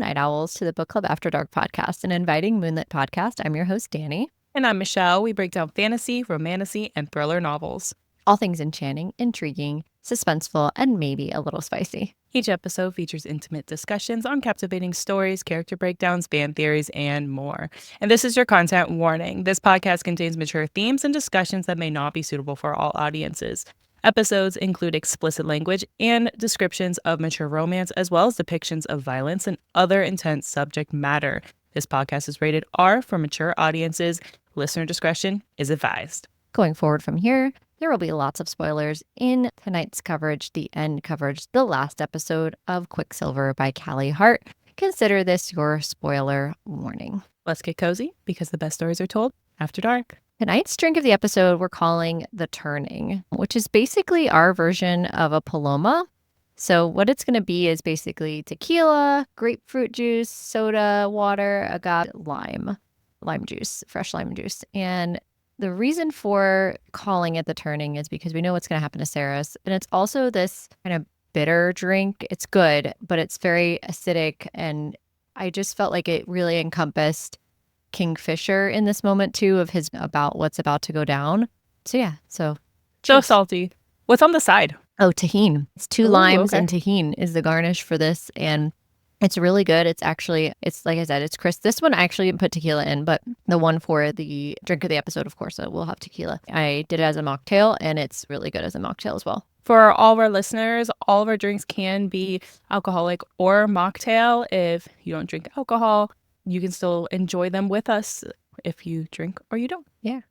Night Owls to the Book Club After Dark podcast, an inviting moonlit podcast. I'm your host, Danny. And I'm Michelle. We break down fantasy, romantasy, and thriller novels. All things enchanting, intriguing, suspenseful, and maybe a little spicy. Each episode features intimate discussions on captivating stories, character breakdowns, fan theories, and more. And this is your content warning. This podcast contains mature themes and discussions that may not be suitable for all audiences. Episodes include explicit language and descriptions of mature romance, as well as depictions of violence and other intense subject matter. This podcast is rated R for mature audiences. Listener discretion is advised. Going forward from here, there will be lots of spoilers in tonight's coverage, the end coverage, the last episode of Quicksilver by Callie Hart. Consider this your spoiler warning. Let's get cozy because the best stories are told after dark. Tonight's drink of the episode we're calling The Turning, which is basically our version of a Paloma. So what it's going to be is basically tequila, grapefruit juice, soda, water, agave, lime juice, fresh lime juice. And the reason for calling it The Turning is because we know what's going to happen to Saeris. And it's also this kind of bitter drink. It's good, but it's very acidic. And I just felt like it really encompassed Kingfisher in this moment too, of his about what's about to go down. So yeah, so salty. What's on the side? Oh, tahini. It's two limes and tahini is the garnish for this, and it's really good. It's like I said, it's crisp. This one I actually didn't put tequila in, but the one for the drink of the episode, of course, will have tequila. I did it as a mocktail, and it's really good as a mocktail as well. For all of our listeners, all of our drinks can be alcoholic or mocktail. If you don't drink alcohol, you can still enjoy them with us if you drink or you don't. Yeah,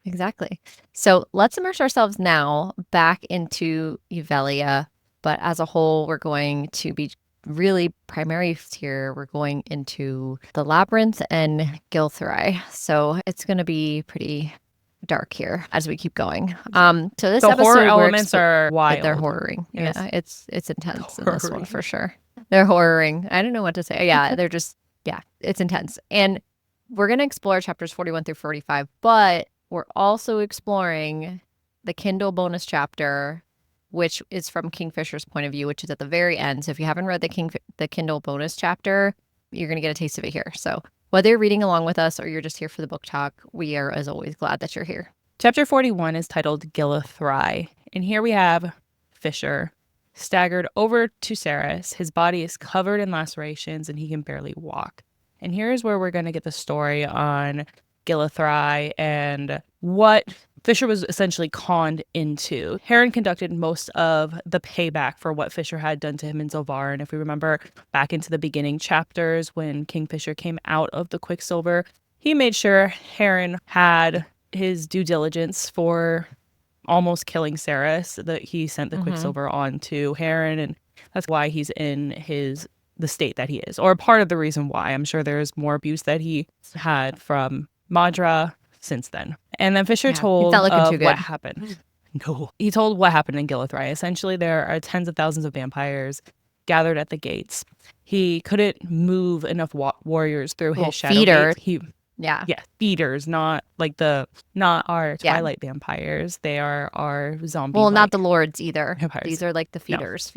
exactly. So let's immerse ourselves now back into Yuvelia. But as a whole, we're going to be really primary here. We're going into the Labyrinth and Gilethrye. So it's going to be pretty dark here as we keep going. So this the episode, horror elements are wild. They're horroring. Yes. Yeah, it's intense in this one for sure. They're horroring. I don't know what to say. Yeah, they're just... Yeah, it's intense. And we're going to explore chapters 41 through 45, but we're also exploring the Kindle bonus chapter, which is from Kingfisher's point of view, which is at the very end. So if you haven't read the Kindle bonus chapter, you're going to get a taste of it here. So whether you're reading along with us or you're just here for the book talk, we are, as always, glad that you're here. Chapter 41 is titled Gilethrye. And here we have Fisher staggered over to Saeris. His body is covered in lacerations and he can barely walk. And here's where we're going to get the story on Gilethrye and what Fisher was essentially conned into. Heron conducted most of the payback for what Fisher had done to him in Zilvar. And if we remember back into the beginning chapters when Kingfisher came out of the Quicksilver, he made sure Heron had his due diligence for almost killing Saeris, that he sent the Quicksilver on to Heron, and that's why he's in the state that he is, or part of the reason why. I'm sure there's more abuse that he had from Madra since then. And then Fisher told what happened. No, he told what happened in Gilethrye. Essentially, there are tens of thousands of vampires gathered at the gates. He couldn't move enough warriors through his shadow gate. Yeah, feeders, not our Twilight vampires. They are our zombie. Well, not the lords either. Vampires. These are like the feeders.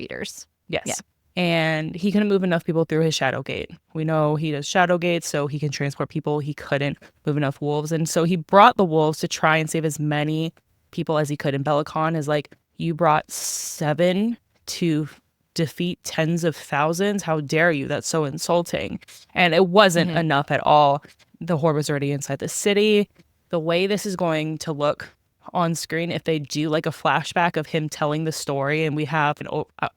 Yes. Yeah. And he couldn't move enough people through his shadow gate. We know he does shadow gates, so he can transport people. He couldn't move enough wolves. And so he brought the wolves to try and save as many people as he could. And Belicon is like, you brought 7 to defeat tens of thousands? How dare you? That's so insulting. And it wasn't enough at all. The horde was already inside the city. The way this is going to look on screen, if they do like a flashback of him telling the story, and we have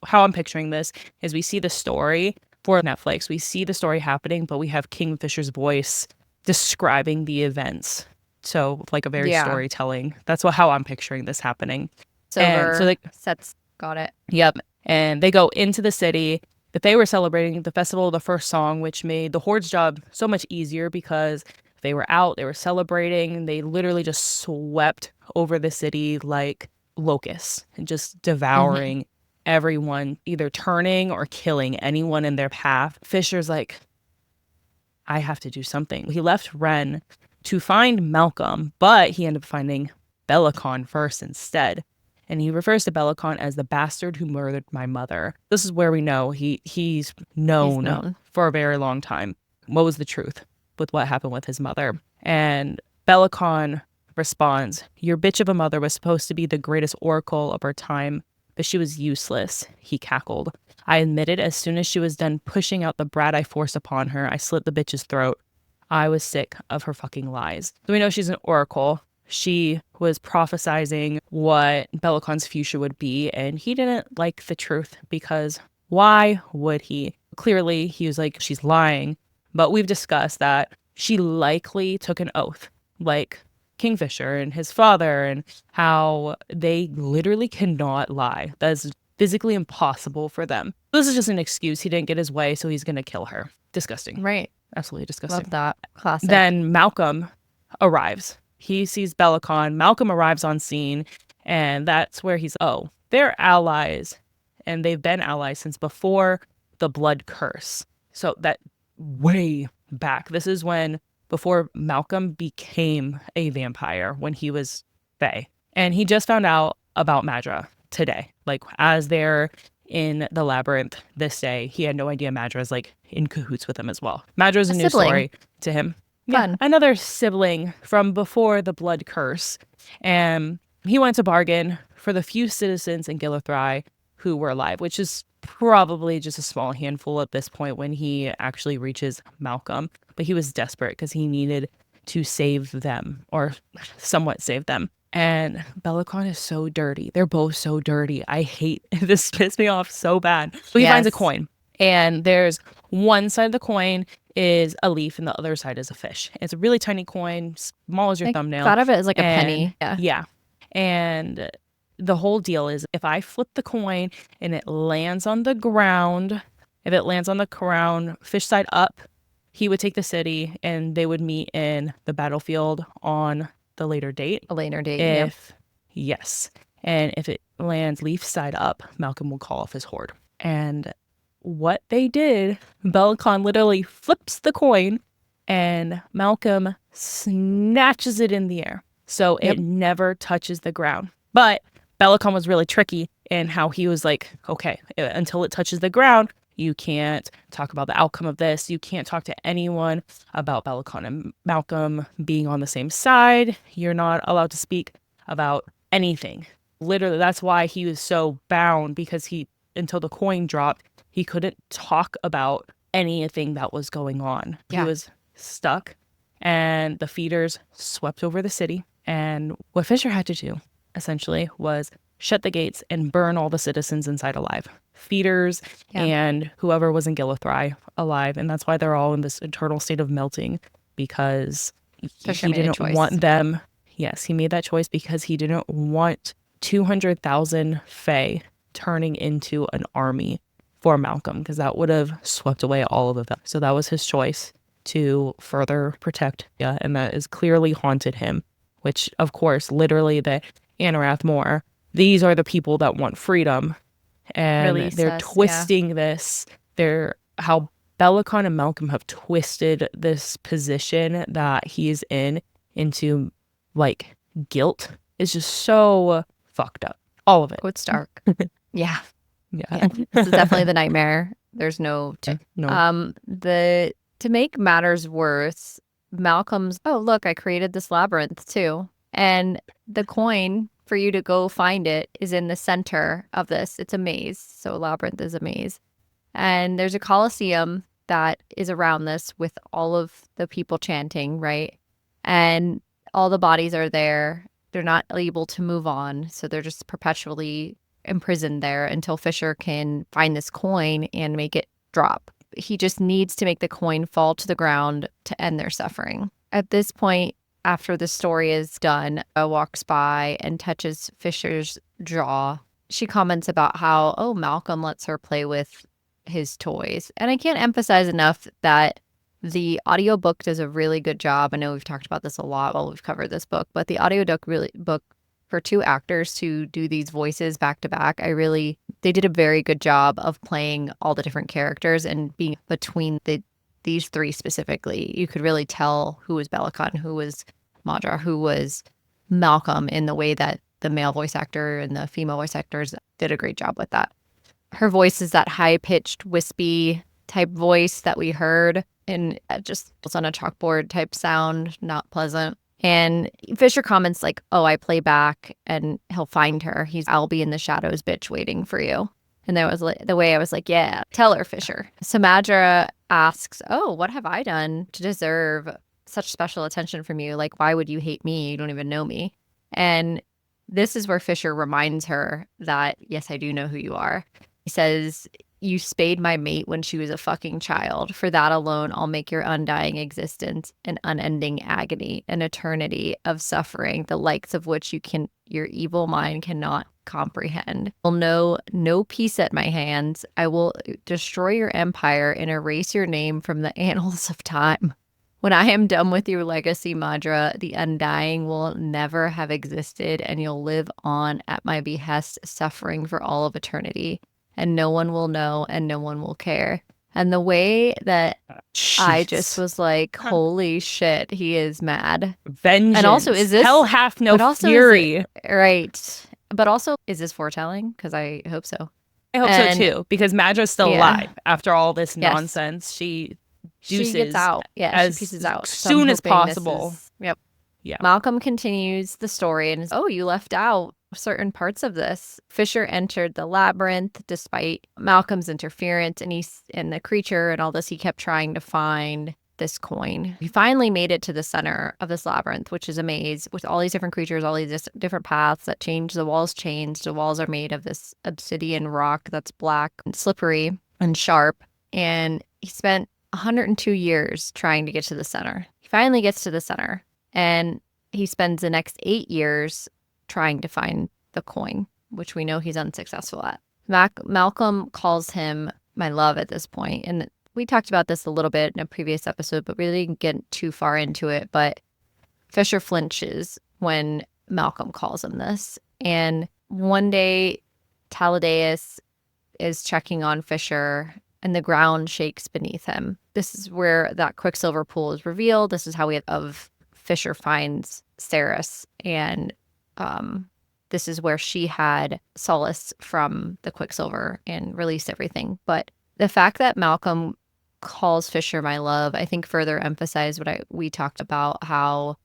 how I'm picturing this is we see the story for Netflix. We see the story happening, but we have Kingfisher's voice describing the events. So like a very storytelling. That's how I'm picturing this happening. Sets got it. Yep. And they go into the city that they were celebrating the festival of the first song, which made the horde's job so much easier because they were out, they were celebrating, they literally just swept over the city like locusts and just devouring everyone, either turning or killing anyone in their path. Fisher's like, I have to do something. He left Ren to find Malcolm, but he ended up finding Belicon first instead. And he refers to Bellicon as the bastard who murdered my mother. This is where we know he's known for a very long time. What was the truth with what happened with his mother? And Bellicon responds, "Your bitch of a mother was supposed to be the greatest oracle of her time, but she was useless," he cackled. "I admitted as soon as she was done pushing out the brat I forced upon her, I slit the bitch's throat. I was sick of her fucking lies." So we know she's an oracle. She was prophesizing what Bellicon's future would be, and he didn't like the truth because why would he? Clearly, he was like, she's lying. But we've discussed that she likely took an oath, like Kingfisher and his father, and how they literally cannot lie. That is physically impossible for them. This is just an excuse. He didn't get his way, so he's going to kill her. Disgusting. Right. Absolutely disgusting. Love that. Classic. Then Malcolm arrives. He sees Bellicon. Malcolm arrives on scene, and that's where he's, oh, they're allies, and they've been allies since before the Blood Curse. So that way back. This is before Malcolm became a vampire, when he was Fae. And he just found out about Madra today. Like, as they're in the Labyrinth this day, he had no idea Madra's like in cahoots with him as well. Madra's a new story to him. Fun. Yeah, another sibling from before the Blood Curse. And he went to bargain for the few citizens in Gilethrye who were alive, which is probably just a small handful at this point when he actually reaches Malcolm. But he was desperate because he needed to save them, or somewhat save them. And Bellicon is so dirty. They're both so dirty. I hate this. Pissed me off so bad. So he finds a coin, and there's one side of the coin is a leaf and the other side is a fish. It's a really tiny coin, small as your thumbnail. Thought of it as like a penny. Yeah. And the whole deal is, if I flip the coin and it lands on the ground, if it lands on the ground, fish side up, he would take the city and they would meet in the battlefield on the later date. A later date, Yes. And if it lands leaf side up, Malcolm will call off his horde. And what they did, Bellicon literally flips the coin and Malcolm snatches it in the air. So it never touches the ground. But Bellicon was really tricky in how he was like, okay, until it touches the ground, you can't talk about the outcome of this. You can't talk to anyone about Bellicon and Malcolm being on the same side. You're not allowed to speak about anything. Literally, that's why he was so bound, because until the coin dropped, he couldn't talk about anything that was going on. He was stuck, and the feeders swept over the city. And what Fisher had to do, essentially, was shut the gates and burn all the citizens inside alive. Feeders and whoever was in Gilethrye alive. And that's why they're all in this eternal state of melting, because he didn't want them. Yes, he made that choice because he didn't want 200,000 Fae turning into an army for Malcolm, because that would have swept away all of them. So that was his choice to further protect, and that has clearly haunted him, which, of course, literally the Anorath Moor, these are the people that want freedom, and really they're twisting this. How Bellicon and Malcolm have twisted this position that he is in into, like, guilt is just so fucked up. All of it. Oh, it's dark. Yeah. This is definitely the nightmare. There's no. To make matters worse, Malcolm's, oh, look, I created this labyrinth too. And the coin for you to go find it is in the center of this. It's a maze. So a labyrinth is a maze. And there's a coliseum that is around this with all of the people chanting, right? And all the bodies are there. They're not able to move on. So they're just perpetually imprisoned there until Fisher can find this coin and make it drop. He just needs to make the coin fall to the ground to end their suffering. At this point, after the story is done, walks by and touches Fisher's jaw. She comments about how, oh, Malcolm lets her play with his toys. And I can't emphasize enough that the audiobook does a really good job. I know we've talked about this a lot while we've covered this book, but the audiobook book for two actors to do these voices back to back, they did a very good job of playing all the different characters and being between these three specifically. You could really tell who was Bellicon, who was Madra, who was Malcolm, in the way that The male voice actor and the female voice actors did a great job with that. Her voice is that high-pitched, wispy type voice that we heard, and just it's on a chalkboard type sound, not pleasant. And Fisher comments like, "Oh, I play back and he'll find her. I'll be in the shadows, bitch, waiting for you." And there was the way I was like, "Yeah, tell her, Fisher." So Madra asks, "Oh, what have I done to deserve such special attention from you? Like, why would you hate me? You don't even know me." And this is where Fisher reminds her that, yes, I do know who you are. He says, "You spayed my mate when she was a fucking child. For that alone, I'll make your undying existence an unending agony, an eternity of suffering, the likes of which your evil mind cannot comprehend. You'll know no peace at my hands. I will destroy your empire and erase your name from the annals of time. When I am done with your legacy, Madra, the undying will never have existed, and you'll live on at my behest, suffering for all of eternity. And no one will know, and no one will care." And the way that I just was like, holy shit, he is mad. Vengeance. And also, is this... Hell hath no fury. Right. But also, is this foretelling? Because I hope so. I hope so too, because Madra's still alive after all this nonsense. She gets out. Yeah, she pieces out. As soon as possible. Yep. Yeah. Malcolm continues the story and is, "Oh, you left out certain parts of this. Fisher entered the labyrinth despite Malcolm's interference, and the creature and all this, he kept trying to find this coin. He finally made it to the center of this labyrinth, which is a maze with all these different creatures, all these different paths that change. The walls changed. The walls are made of this obsidian rock that's black and slippery and sharp. And he spent 102 years trying to get to the center. He finally gets to the center, and he spends the next 8 years trying to find the coin, which we know he's unsuccessful at. Malcolm calls him my love at this point, and we talked about this a little bit in a previous episode, but really didn't get too far into it. But Fisher flinches when Malcolm calls him this. And one day, Taladeus is checking on Fisher, and the ground shakes beneath him. This is where that Quicksilver pool is revealed. This is how Fisher finds Saeris, and this is where she had solace from the Quicksilver and released everything. But the fact that Malcolm calls Fisher my love, I think further emphasized what we talked about, how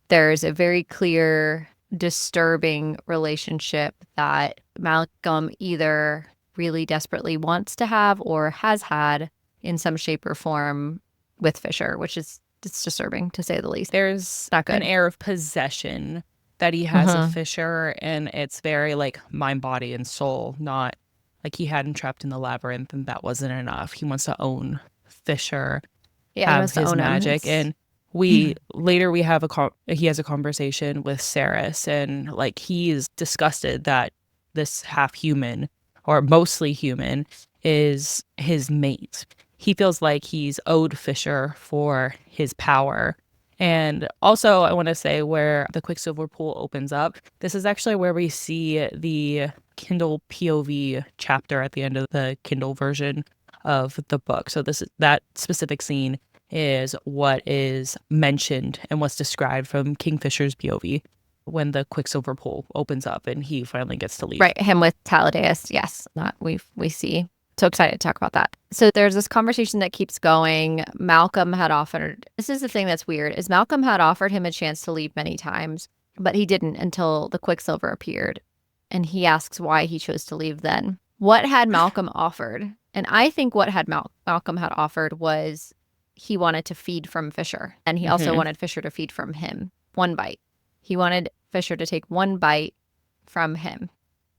there's a very clear, disturbing relationship that Malcolm either really desperately wants to have or has had in some shape or form with Fisher, which is, it's disturbing to say the least. There's not good. An air of possession that he has of Fisher, and it's very like mind, body, and soul, not like he had him trapped in the labyrinth and that wasn't enough. He wants to own Fisher, have his magic. And later we have he has a conversation with Saeris, and like he's disgusted that this half human or mostly human is his mate. He feels like he's owed Fisher for his power. And also, I want to say where the Quicksilver pool opens up, this is actually where we see the Kindle POV chapter at the end of the Kindle version of the book. So that specific scene is what is mentioned and what's described from Kingfisher's POV when the Quicksilver pool opens up and he finally gets to leave. Right, him with Taladeus, yes. That we see. So excited to talk about that. So there's this conversation that keeps going. Malcolm had offered, this is the thing that's weird, is Malcolm had offered him a chance to leave many times, but he didn't until the Quicksilver appeared. And he asks why he chose to leave then. What had Malcolm offered? And I think what had Malcolm had offered was he wanted to feed from Fisher. And he also wanted Fisher to feed from him. One bite. He wanted Fisher to take one bite from him,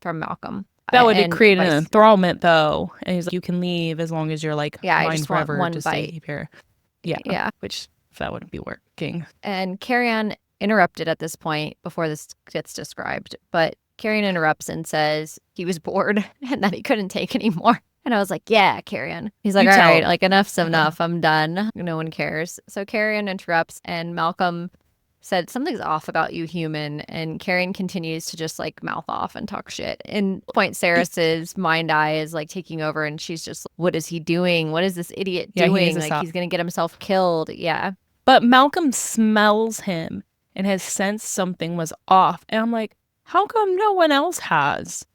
from Malcolm. That would create an enthrallment, though. And he's like, you can leave as long as you're like mine forever to stay here. Yeah. Which that wouldn't be working. And Carrion interrupted at this point before this gets described. But Carrion interrupts and says he was bored and that he couldn't take anymore. And I was like, yeah, Carrion. He's like, all right, like enough's enough. I'm done. No one cares. So Carrion interrupts and Malcolm said, something's off about you, human. And Carrion continues to just like mouth off and talk shit. And point Saeris's mind eye is like taking over and she's just, what is he doing? What is this idiot doing? Like he's going to get himself killed. Yeah. But Malcolm smells him and has sensed something was off. And I'm like, how come no one else has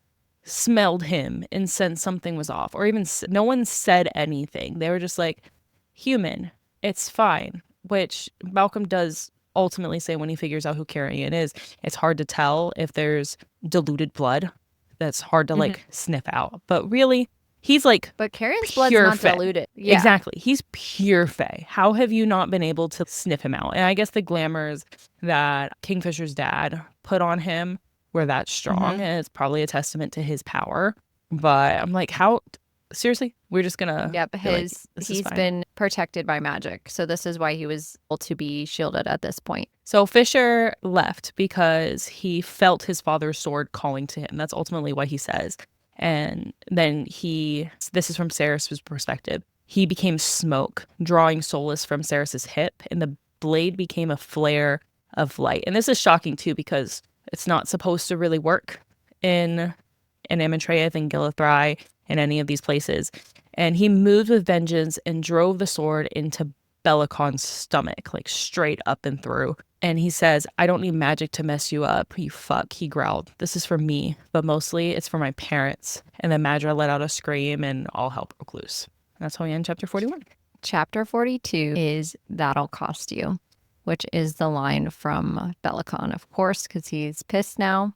smelled him and sensed something was off? Or even no one said anything. They were just like, human, it's fine. Which Malcolm does ultimately say when he figures out who Carrion is. It's hard to tell if there's diluted blood. That's hard to like sniff out. But really, he's like But Carrion's blood's pure not Fae. diluted. Yeah. Exactly. He's pure Fae. How have you not been able to sniff him out? And I guess the glamours that Kingfisher's dad put on him were that strong. And it's probably a testament to his power. But I'm like, how? Seriously? We're just gonna. Yep. He's been protected by magic. So this is why he was able to be shielded at this point. So Fisher left because he felt his father's sword calling to him. That's ultimately what he says. And then this is from Saeris' perspective, he became smoke, drawing solace from Saeris' hip, and the blade became a flare of light. And this is shocking too, because it's not supposed to really work in Amitraeith and Gilethrye in any of these places. And he moved with vengeance and drove the sword into Belicon's stomach, like straight up and through. And he says, I don't need magic to mess you up, you fuck, he growled. This is for me, but mostly it's for my parents. And then Madra let out a scream and all hell broke loose. And that's how we end chapter 41. Chapter 42 is That'll Cost You, which is the line from Belicon, of course, because he's pissed now.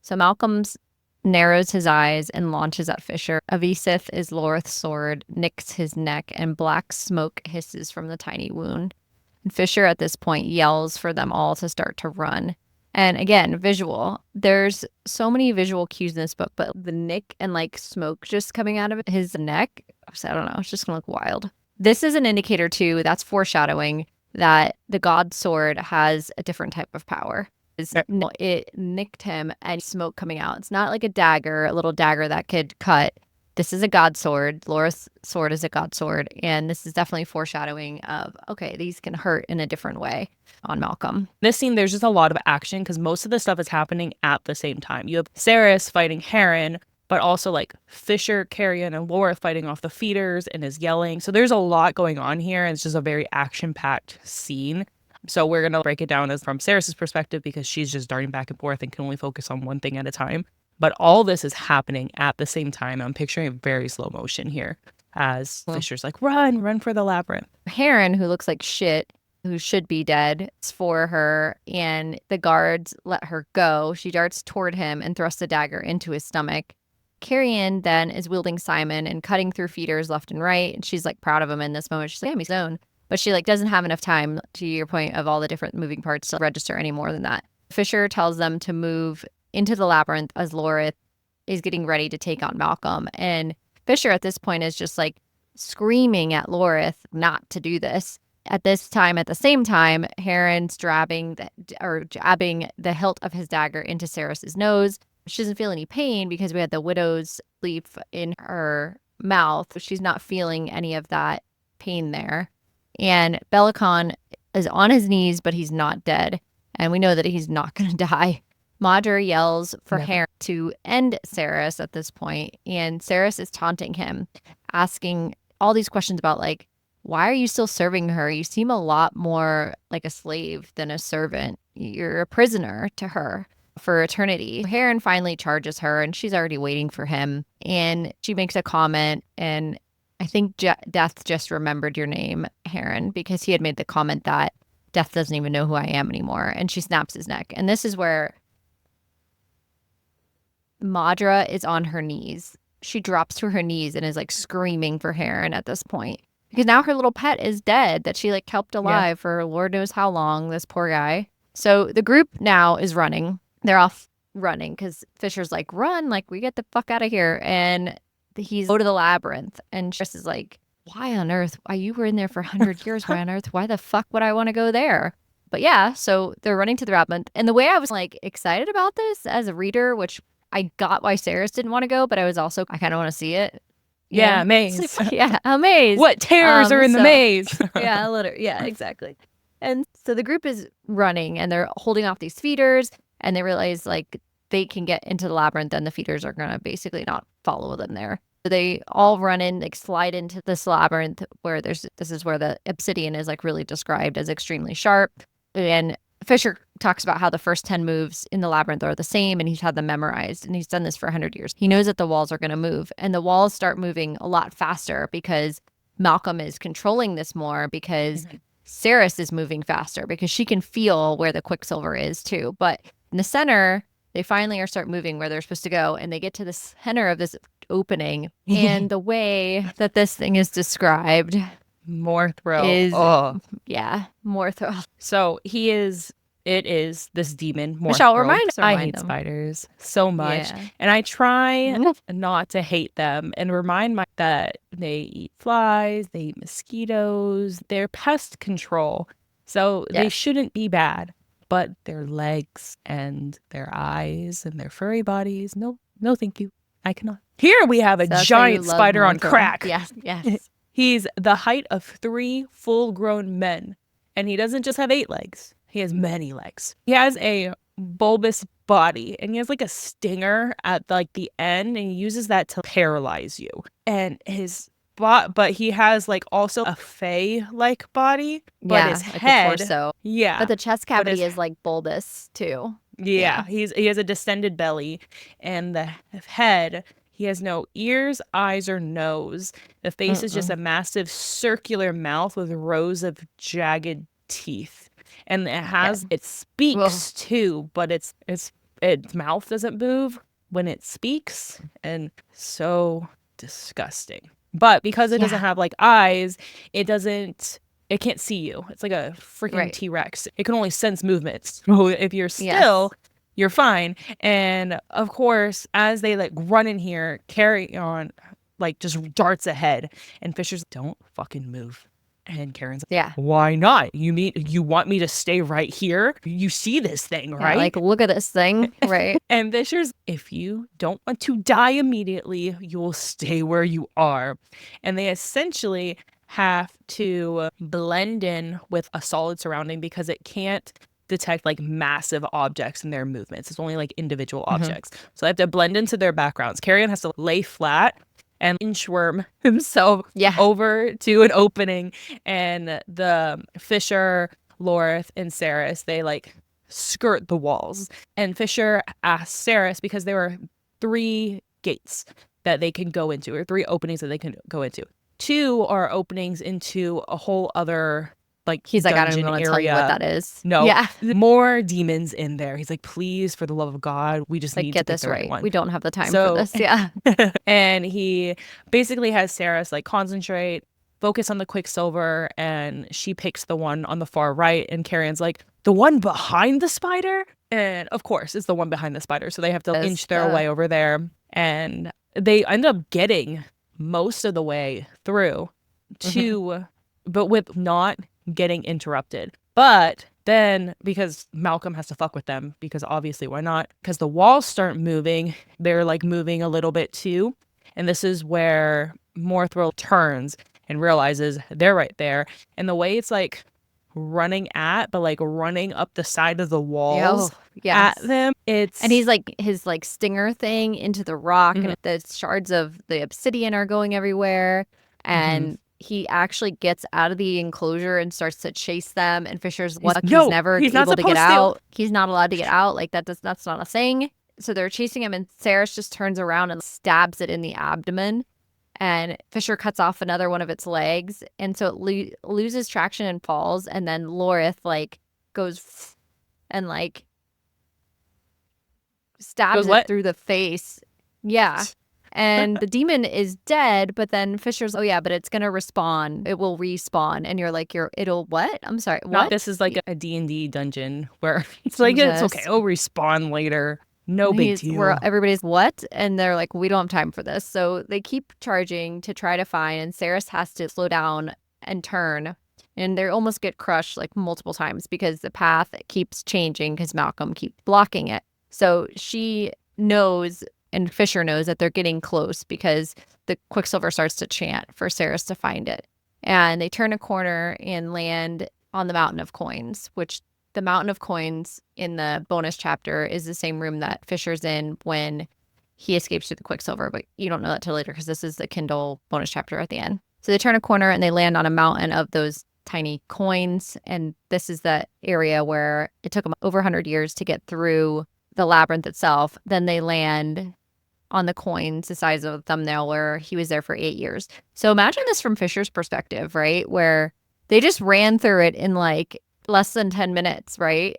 So Malcolm's narrows his eyes and launches at Fisher. Avisith is Lorith's sword, nicks his neck, and black smoke hisses from the tiny wound. And Fisher at this point yells for them all to start to run. And again, visual. There's so many visual cues in this book, but the nick and like smoke just coming out of his neck, I don't know, it's just gonna look wild. This is an indicator too, that's foreshadowing that the god sword has a different type of power. It nicked him and smoke coming out. It's not like a dagger, a little dagger that could cut. This is a god sword. Laura's sword is a god sword. And this is definitely foreshadowing of, okay, these can hurt in a different way on Malcolm. This scene, there's just a lot of action because most of the stuff is happening at the same time. You have Saeris fighting Heron, but also like Fisher, Carrion, and Laura fighting off the feeders and is yelling. So there's a lot going on here. And it's just a very action-packed scene. So we're going to break it down as from Saeris' perspective because she's just darting back and forth and can only focus on one thing at a time. But all this is happening at the same time. I'm picturing very slow motion here as Fisher's like, run for the labyrinth. Heron, who looks like shit, who should be dead, is for her, and the guards let her go. She darts toward him and thrusts a dagger into his stomach. Carrion then is wielding Simon and cutting through feeders left and right, and she's like proud of him in this moment. She's like, I'm his own. But she like doesn't have enough time, to your point, of all the different moving parts to register any more than that. Fisher tells them to move into the labyrinth as Lorith is getting ready to take on Malcolm. And Fisher at this point is just like screaming at Lorith not to do this. At this time, at the same time, Heron's jabbing the hilt of his dagger into Saeris' nose. She doesn't feel any pain because we had the widow's leaf in her mouth. She's not feeling any of that pain there. And Belicon is on his knees, but he's not dead. And we know that he's not going to die. Madra yells for Heron to end Saeris at this point. And Saeris is taunting him, asking all these questions about, like, why are you still serving her? You seem a lot more like a slave than a servant. You're a prisoner to her for eternity. Heron finally charges her, and she's already waiting for him. And she makes a comment, and I think Death just remembered your name, Heron, because he had made the comment that Death doesn't even know who I am anymore. And she snaps his neck. And this is where Madra is on her knees. She drops to her knees and is like screaming for Heron at this point. Because now her little pet is dead that she like kept alive for Lord knows how long, this poor guy. So the group now is running. They're off running because Fisher's like, run, like we get the fuck out of here. And he's go to the labyrinth, and Triss is like, why on earth? Why, you were in there for 100 years. Why on earth? Why the fuck would I want to go there? But yeah, so they're running to the labyrinth. And the way I was like excited about this as a reader, which I got why Saeris didn't want to go, but I was also, I kind of want to see it. Yeah, maze. Like, yeah, a maze. What terrors are in the maze? Yeah, literally. Yeah, exactly. And so the group is running and they're holding off these feeders, and they realize like they can get into the labyrinth and the feeders are going to basically not follow them there. So they all run in, like slide into this labyrinth this is where the obsidian is like really described as extremely sharp. And Fisher talks about how the first 10 moves in the labyrinth are the same, and he's had them memorized, and he's done this for 100 years. He knows that the walls are going to move, and the walls start moving a lot faster because Malcolm is controlling this more, because Saeris is moving faster because she can feel where the Quicksilver is too. But in the center, they finally start moving where they're supposed to go, and they get to the center of this opening. And the way that this thing is described More thrill. is, Oh. yeah, more thrill. So it is this demon. Michelle, Morthril. I remind hate them. spiders so much. Yeah. And I try not to hate them and remind that they eat flies, they eat mosquitoes, they're pest control. So they shouldn't be bad. But their legs and their eyes and their furry bodies, no, thank you. I cannot. Here we have a giant spider on crack. Yes. He's the height of 3 full-grown men. And he doesn't just have 8 legs. He has many legs. He has a bulbous body, and he has like a stinger at like the end, and he uses that to paralyze you. And but he has like also a fae-like body, but his like head, a torso. yeah, But the chest cavity is like bulbous too. yeah. He has a distended belly, and the head. He has no ears, eyes, or nose. The face is just a massive circular mouth with rows of jagged teeth. And it speaks too, but its mouth doesn't move when it speaks, and so disgusting. But because it doesn't have like eyes, it can't see you. It's like a freaking T-Rex. It can only sense movements. So if you're still, you're fine. And of course, as they like run in here, Carrion like just darts ahead, and Fisher's don't fucking move. And Karen's like, why not? You want me to stay right here? You see this thing, right? Like, look at this thing, right? And Fisher's, if you don't want to die immediately, you will stay where you are. And they essentially have to blend in with a solid surrounding because it can't detect like massive objects in their movements. It's only like individual objects. So they have to blend into their backgrounds. Carrion has to lay flat and inchworm himself over to an opening, and the Fisher, Lorith, and Saeris, they like skirt the walls. And Fisher asks Saeris, because there were 3 gates that they can go into, or 3 openings that they can go into. 2 are openings into a whole other like he's like, I don't dungeon even want to area. tell you what that is. No, more demons in there. He's like, please, for the love of God, we just need to get this the right. one. We don't have the time for this. Yeah. And he basically has Saeris like concentrate, focus on the Quicksilver, and she picks the one on the far right. And Carrion's like, the one behind the spider? And of course, it's the one behind the spider. So they have to inch their way over there. And they end up getting most of the way through but with not getting interrupted. But then, because Malcolm has to fuck with them, because obviously why not? Because the walls start moving, they're like moving a little bit too. And this is where Morthril turns and realizes they're right there. And the way it's like running but like running up the side of the walls at them. And he's like, his like stinger thing into the rock, and the shards of the obsidian are going everywhere. And he actually gets out of the enclosure and starts to chase them. And Fisher's he's never able to get out. He's not allowed to get out. Like that's not a thing. So they're chasing him, and Saeris just turns around and stabs it in the abdomen. And Fisher cuts off another one of its legs, and so it loses traction and falls. And then Lorith like goes and like stabs it through the face. Yeah. And the demon is dead, but then Fisher's, but it's going to respawn. It will respawn. And you're like, it'll what? I'm sorry, what? No, this is like a D&D dungeon where it's like, it's okay, it'll respawn later. No big deal. Where everybody's what? And they're like, we don't have time for this. So they keep charging to try to find, and Saeris has to slow down and turn. And they almost get crushed like multiple times because the path keeps changing because Malcolm keeps blocking it. So she knows, and Fisher knows, that they're getting close because the Quicksilver starts to chant for Saeris to find it. And they turn a corner and land on the Mountain of Coins, which the Mountain of Coins in the bonus chapter is the same room that Fisher's in when he escapes through the Quicksilver. But you don't know that till later because this is the Kindle bonus chapter at the end. So they turn a corner and they land on a mountain of those tiny coins. And this is the area where it took them over 100 years to get through the labyrinth itself. Then they land on the coins the size of a thumbnail where he was there for 8 years. So imagine this from Fisher's perspective, right? Where they just ran through it in like less than 10 minutes, right?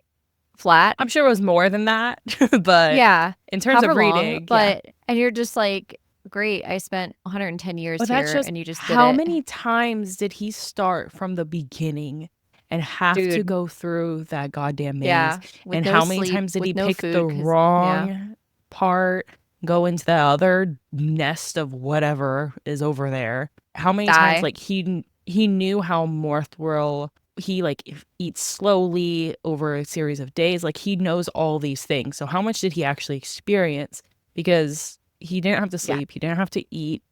Flat. I'm sure it was more than that, but Yeah. in terms of However long, reading, but and you're just like, great, I spent 110 years but here that's just and you just did how it. many times did he start from the beginning and have to Dude. go through that goddamn maze? Yeah. With And no how many sleep, times did with he no pick food, the 'cause- yeah. wrong part, go into the other nest of whatever is over there? How many times, Die. like, he knew how Morthwhirl, he like eats slowly over a series of days. Like, he knows all these things. So how much did he actually experience? Because he didn't have to Yeah. sleep. He didn't have to eat.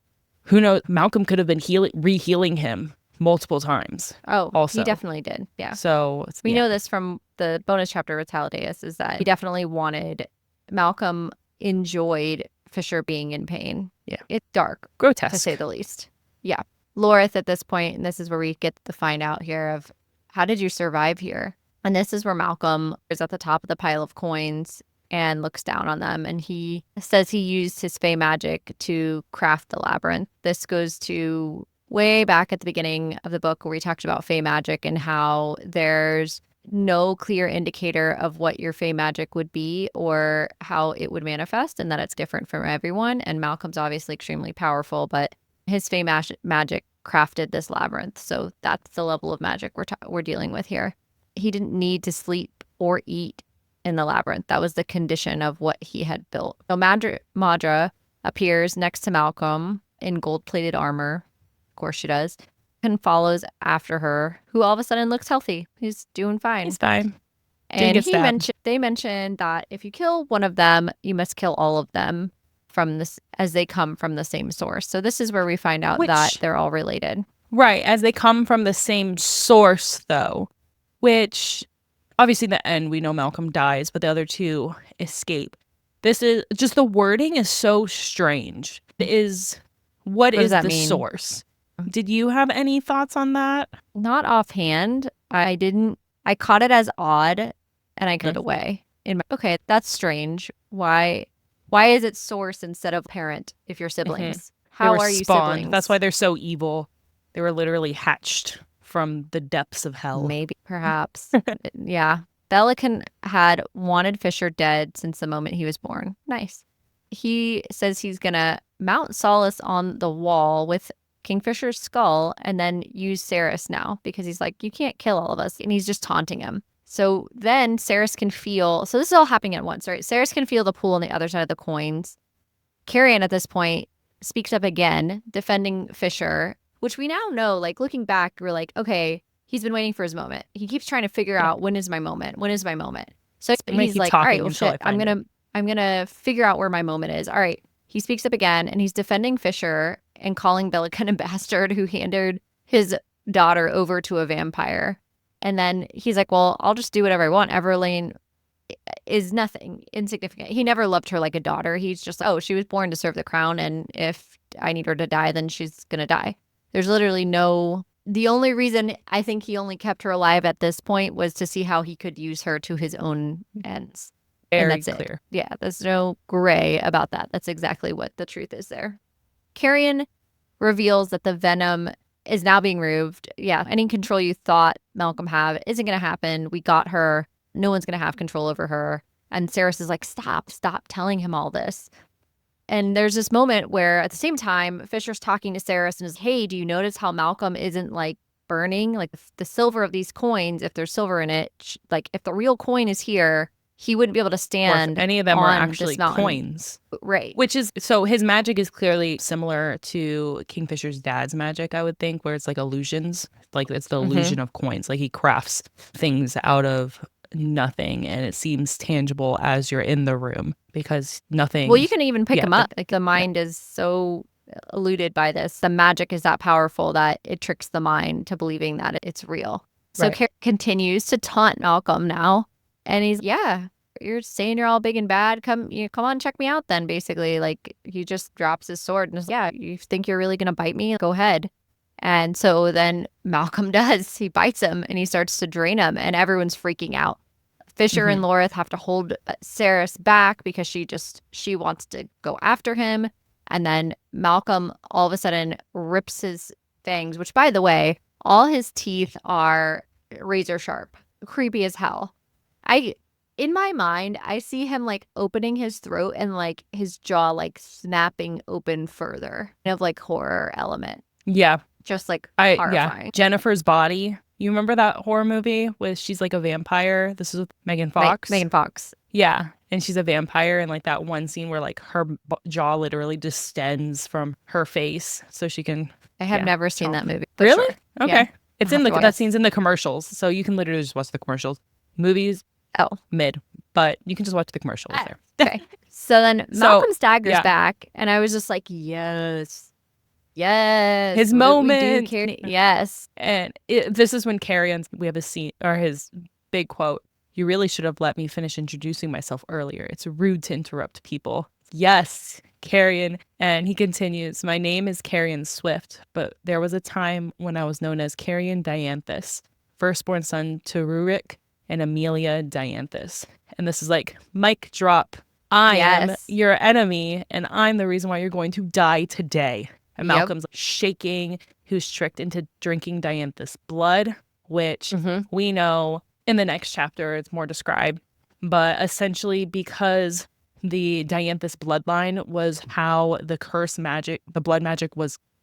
Who knows? Malcolm could have been re-healing him multiple times. Oh, Also, he definitely did. Yeah. So We know this from the bonus chapter with Taladeus, is that he definitely wanted, Malcolm enjoyed Fisher being in pain. Yeah. It's dark, grotesque, to say the least. Yeah. Lorith at this point, and this is where we get to find out here of, how did you survive here? And this is where Malcolm is at the top of the pile of coins and looks down on them. And he says he used his Fey magic to craft the labyrinth. This goes to way back at the beginning of the book where we talked about Fey magic and how there's no clear indicator of what your Fey magic would be or how it would manifest, and that it's different from everyone. And Malcolm's obviously extremely powerful, but his Fey magic crafted this labyrinth. So that's the level of magic we're dealing with here. He didn't need to sleep or eat in the labyrinth. That was the condition of what he had built. So Madra appears next to Malcolm in gold-plated armor. Of course she does. And follows after her, who all of a sudden looks healthy. He's doing fine. He's fine. And they mentioned that if you kill one of them, you must kill all of them from this, as they come from the same source. So this is where we find out that they're all related. Right, as they come from the same source, though, which obviously in the end we know Malcolm dies, but the other two escape. This is just, the wording is so strange. What is the source? Did you have any thoughts on that? Not offhand. I didn't. I caught it as odd and I put it away. Okay, that's strange. Why is it source instead of parent if you're siblings? How are you siblings? That's why they're so evil. They were literally hatched from the depths of hell. Maybe, perhaps. Yeah. Belican had wanted Fisher dead since the moment he was born. Nice. He says he's going to mount Solace on the wall with Kingfisher's skull and then use Saeris now, because he's like, you can't kill all of us. And he's just taunting him. So then Saeris can feel, so this is all happening at once, right? Saeris can feel the pool on the other side of the coins. Carrion at this point speaks up again, defending Fisher, which we now know, like looking back, we're like, okay, he's been waiting for his moment. He keeps trying to figure out, when is my moment? When is my moment? So he's like, all right, well, shit, I'm gonna figure out where my moment is. All right. He speaks up again and he's defending Fisher and calling Belican a bastard who handed his daughter over to a vampire. And then he's like, well, I'll just do whatever I want. Everlane is nothing, insignificant. He never loved her like a daughter. He's just like, oh, she was born to serve the crown. And if I need her to die, then she's going to die. There's literally the only reason I think he only kept her alive at this point was to see how he could use her to his own ends. Very and that's clear. It. Yeah, there's no gray about that. That's exactly what the truth is there. Carrion reveals that the venom is now being removed. Yeah, any control you thought Malcolm had isn't going to happen. We got her. No one's going to have control over her. And Saeris is like, stop telling him all this. And there's this moment where at the same time, Fisher's talking to Saeris and is, hey, do you notice how Malcolm isn't like burning? Like the silver of these coins, if there's silver in it, like if the real coin is here, he wouldn't be able to stand. Or if any of them are actually coins. Right. Which is, so his magic is clearly similar to Kingfisher's dad's magic, I would think, where it's like illusions. Like it's the illusion of coins. Like he crafts things out of nothing and it seems tangible as you're in the room because nothing. Well, you can even pick them up. Like the mind is so eluded by this. The magic is that powerful that it tricks the mind to believing that it's real. So continues to taunt Malcolm now. And he's, yeah, you're saying you're all big and bad. Come on, check me out then, basically. Like, he just drops his sword and is, yeah, you think you're really going to bite me? Go ahead. And so then Malcolm does. He bites him and he starts to drain him, and everyone's freaking out. Fisher and Lorith have to hold Saeris back because she wants to go after him. And then Malcolm all of a sudden rips his fangs, which, by the way, all his teeth are razor sharp, creepy as hell. In my mind, I see him like opening his throat and like his jaw like snapping open further, of like horror element. Yeah. Just like Yeah. horrifying. Jennifer's Body. You remember that horror movie with she's like a vampire? This is with Megan Fox. Megan Fox. Yeah. And she's a vampire, and like that one scene where like her jaw literally distends from her face so she can. I have never seen that movie. but Really? sure. Okay. Yeah. It's I'll in have to watch that it. scene's in the commercials, so you can literally just watch the commercials. Movies, mid, but you can just watch the commercials there. Okay. So then Malcolm staggers back, and I was just like, yes. His moment. Yes. And this is when we have a scene, or his big quote, "You really should have let me finish introducing myself earlier. It's rude to interrupt people." Yes, Carrion. And he continues, "My name is Carrion Swift, but there was a time when I was known as Carrion Dianthus, firstborn son to Rurik and Amelia Dianthus." And this is like, mic drop. I am your enemy, and I'm the reason why you're going to die today. And Malcolm's shaking, who's tricked into drinking Dianthus blood, which we know in the next chapter it's more described. But essentially, because the Dianthus bloodline was how the curse magic, the blood magic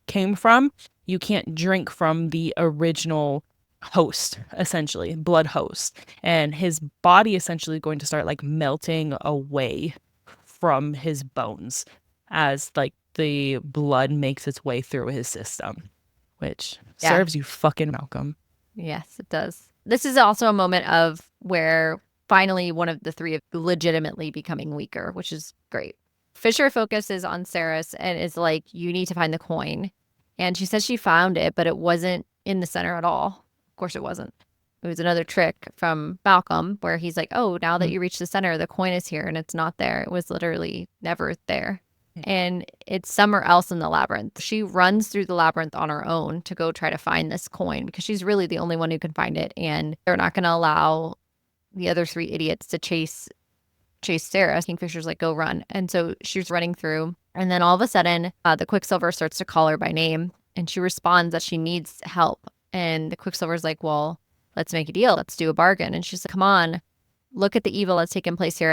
came from, you can't drink from the original host, essentially, blood host. And his body essentially going to start like melting away from his bones as like the blood makes its way through his system, which serves you fucking Malcolm. Yes, it does. This is also a moment of where finally one of the three legitimately becoming weaker, which is great. Fisher focuses on Saeris and is like, you need to find the coin. And she says she found it, but it wasn't in the center at all. Of course it wasn't. It was another trick from Malcolm where he's like, oh, now that you reach the center, the coin is here, and it's not there. It was literally never there. And it's somewhere else in the labyrinth. She runs through the labyrinth on her own to go try to find this coin because she's really the only one who can find it. And they're not going to allow the other three idiots to chase Sarah. Kingfisher's like, go run. And so she's running through. And then all of a sudden, the Quicksilver starts to call her by name. And she responds that she needs help. And the Quicksilver's like, well, let's make a deal. Let's do a bargain. And she's like, come on, look at the evil that's taken place here.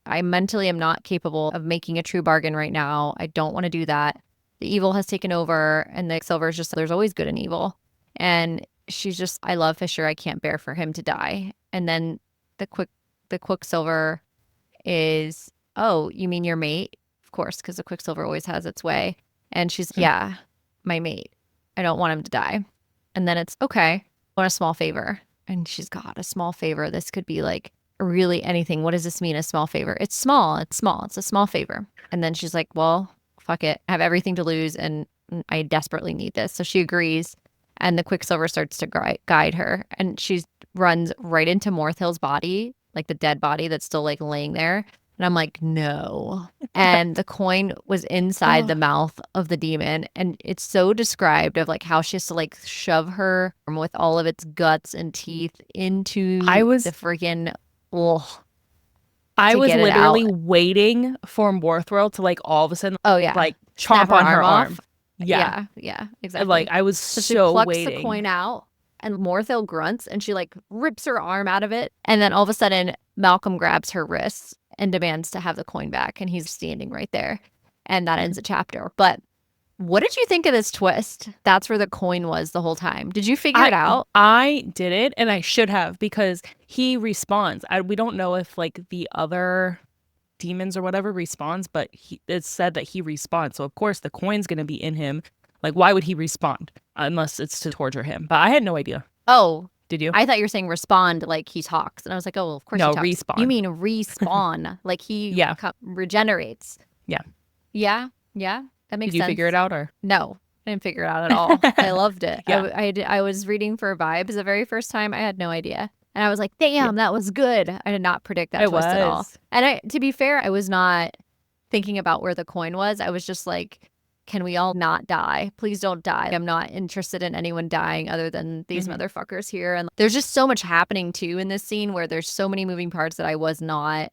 I mentally am not capable of making a true bargain right now. I don't want to do that. The evil has taken over, and the Silver's just, there's always good and evil. And she's just, I love Fisher. I can't bear for him to die. And then the Quicksilver is, oh, you mean your mate? Of course, because the Quicksilver always has its way. And she's, yeah, my mate. I don't want him to die. And then it's, okay, I want a small favor. And she's got a small favor. This could be like really anything. What does this mean, a small favor? It's small. It's a small favor. And then she's like, well, fuck it. I have everything to lose and I desperately need this. So she agrees, and the Quicksilver starts to guide her, and she runs right into Morthill's body, like the dead body that's still like laying there. And I'm like, no. And the coin was inside the mouth of the demon. And it's so described of like how she has to like shove her with all of its guts and teeth into the freaking I was literally waiting for Morthrill to like all of a sudden like chomp on her arm. Yeah, exactly. Like I was so she plucks waiting. the coin out, and Morthill grunts, and she like rips her arm out of it. And then all of a sudden, Malcolm grabs her wrists and demands to have the coin back, and he's standing right there. And that ends the chapter. But what did you think of this twist? That's where the coin was the whole time. Did you figure it out? I did it, and I should have, because he respawns. We don't know if like the other demons or whatever respawns, but it's said that he respawns. So of course the coin's going to be in him. Like, why would he respawn unless it's to torture him? But I had no idea. Oh, did you? I thought you were saying respond like he talks, and I was like, oh, well, of course he talks. Respawn. You mean respawn? Like he regenerates. Yeah. That makes sense. Did you figure it out, or no? I didn't figure it out at all. I loved it. I was reading for vibes the very first time. I had no idea. And I was like, damn, that was good. I did not predict that twist at all. And to be fair, I was not thinking about where the coin was. I was just like, can we all not die? Please don't die. I'm not interested in anyone dying other than these motherfuckers here. And there's just so much happening too in this scene where there's so many moving parts that I was not.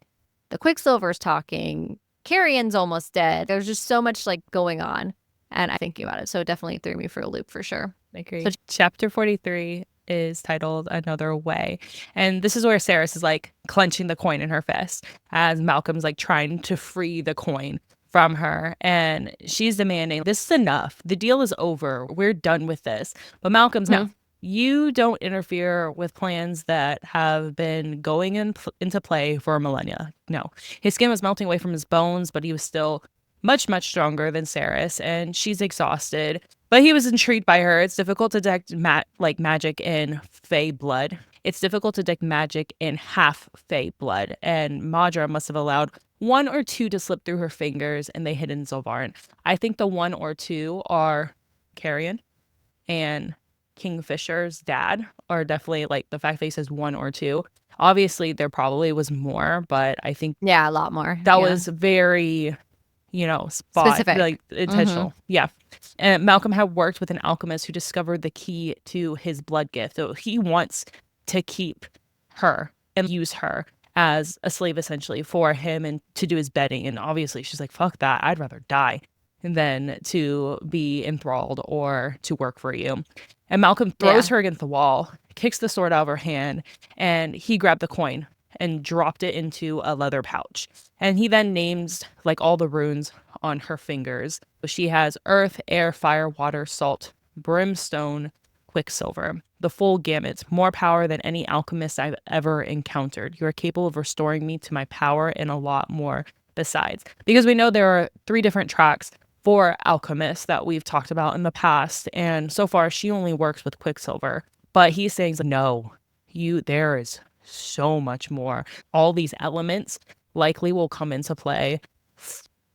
The Quicksilver's talking. Carrion's almost dead. There's just so much like going on. And I'm thinking about it. So it definitely threw me for a loop for sure. I agree. So, chapter 43 is titled Another Way. And this is where Saeris is like clenching the coin in her fist as Malcolm's like trying to free the coin from her. And she's demanding, this is enough. The deal is over. We're done with this. But Malcolm's, no, you don't interfere with plans that have been going into play for millennia. No. His skin was melting away from his bones, but he was still much, much stronger than Saeris, and she's exhausted. But he was intrigued by her. It's difficult to detect magic in Fey blood. It's difficult to detect magic in half Fey blood, and Madra must have allowed one or two to slip through her fingers, and they hid in Zolvarn. I think the one or two are Carrion and Kingfisher's dad are definitely like the fact that he says one or two. Obviously, there probably was more, but I think yeah, a lot more. That was very, specific, like intentional. Yeah. And Malcolm had worked with an alchemist who discovered the key to his blood gift. So he wants to keep her and use her as a slave essentially for him and to do his bidding. And obviously she's like, fuck that. I'd rather die than to be enthralled or to work for you. And Malcolm throws her against the wall, kicks the sword out of her hand, and he grabbed the coin and dropped it into a leather pouch. And he then names like all the runes on her fingers. She has earth, air, fire, water, salt, brimstone, quicksilver. The full gamut, more power than any alchemist I've ever encountered. You are capable of restoring me to my power and a lot more besides. Because we know there are 3 different tracks for alchemists that we've talked about in the past. And so far, she only works with Quicksilver. But he's saying, no, there is so much more. All these elements likely will come into play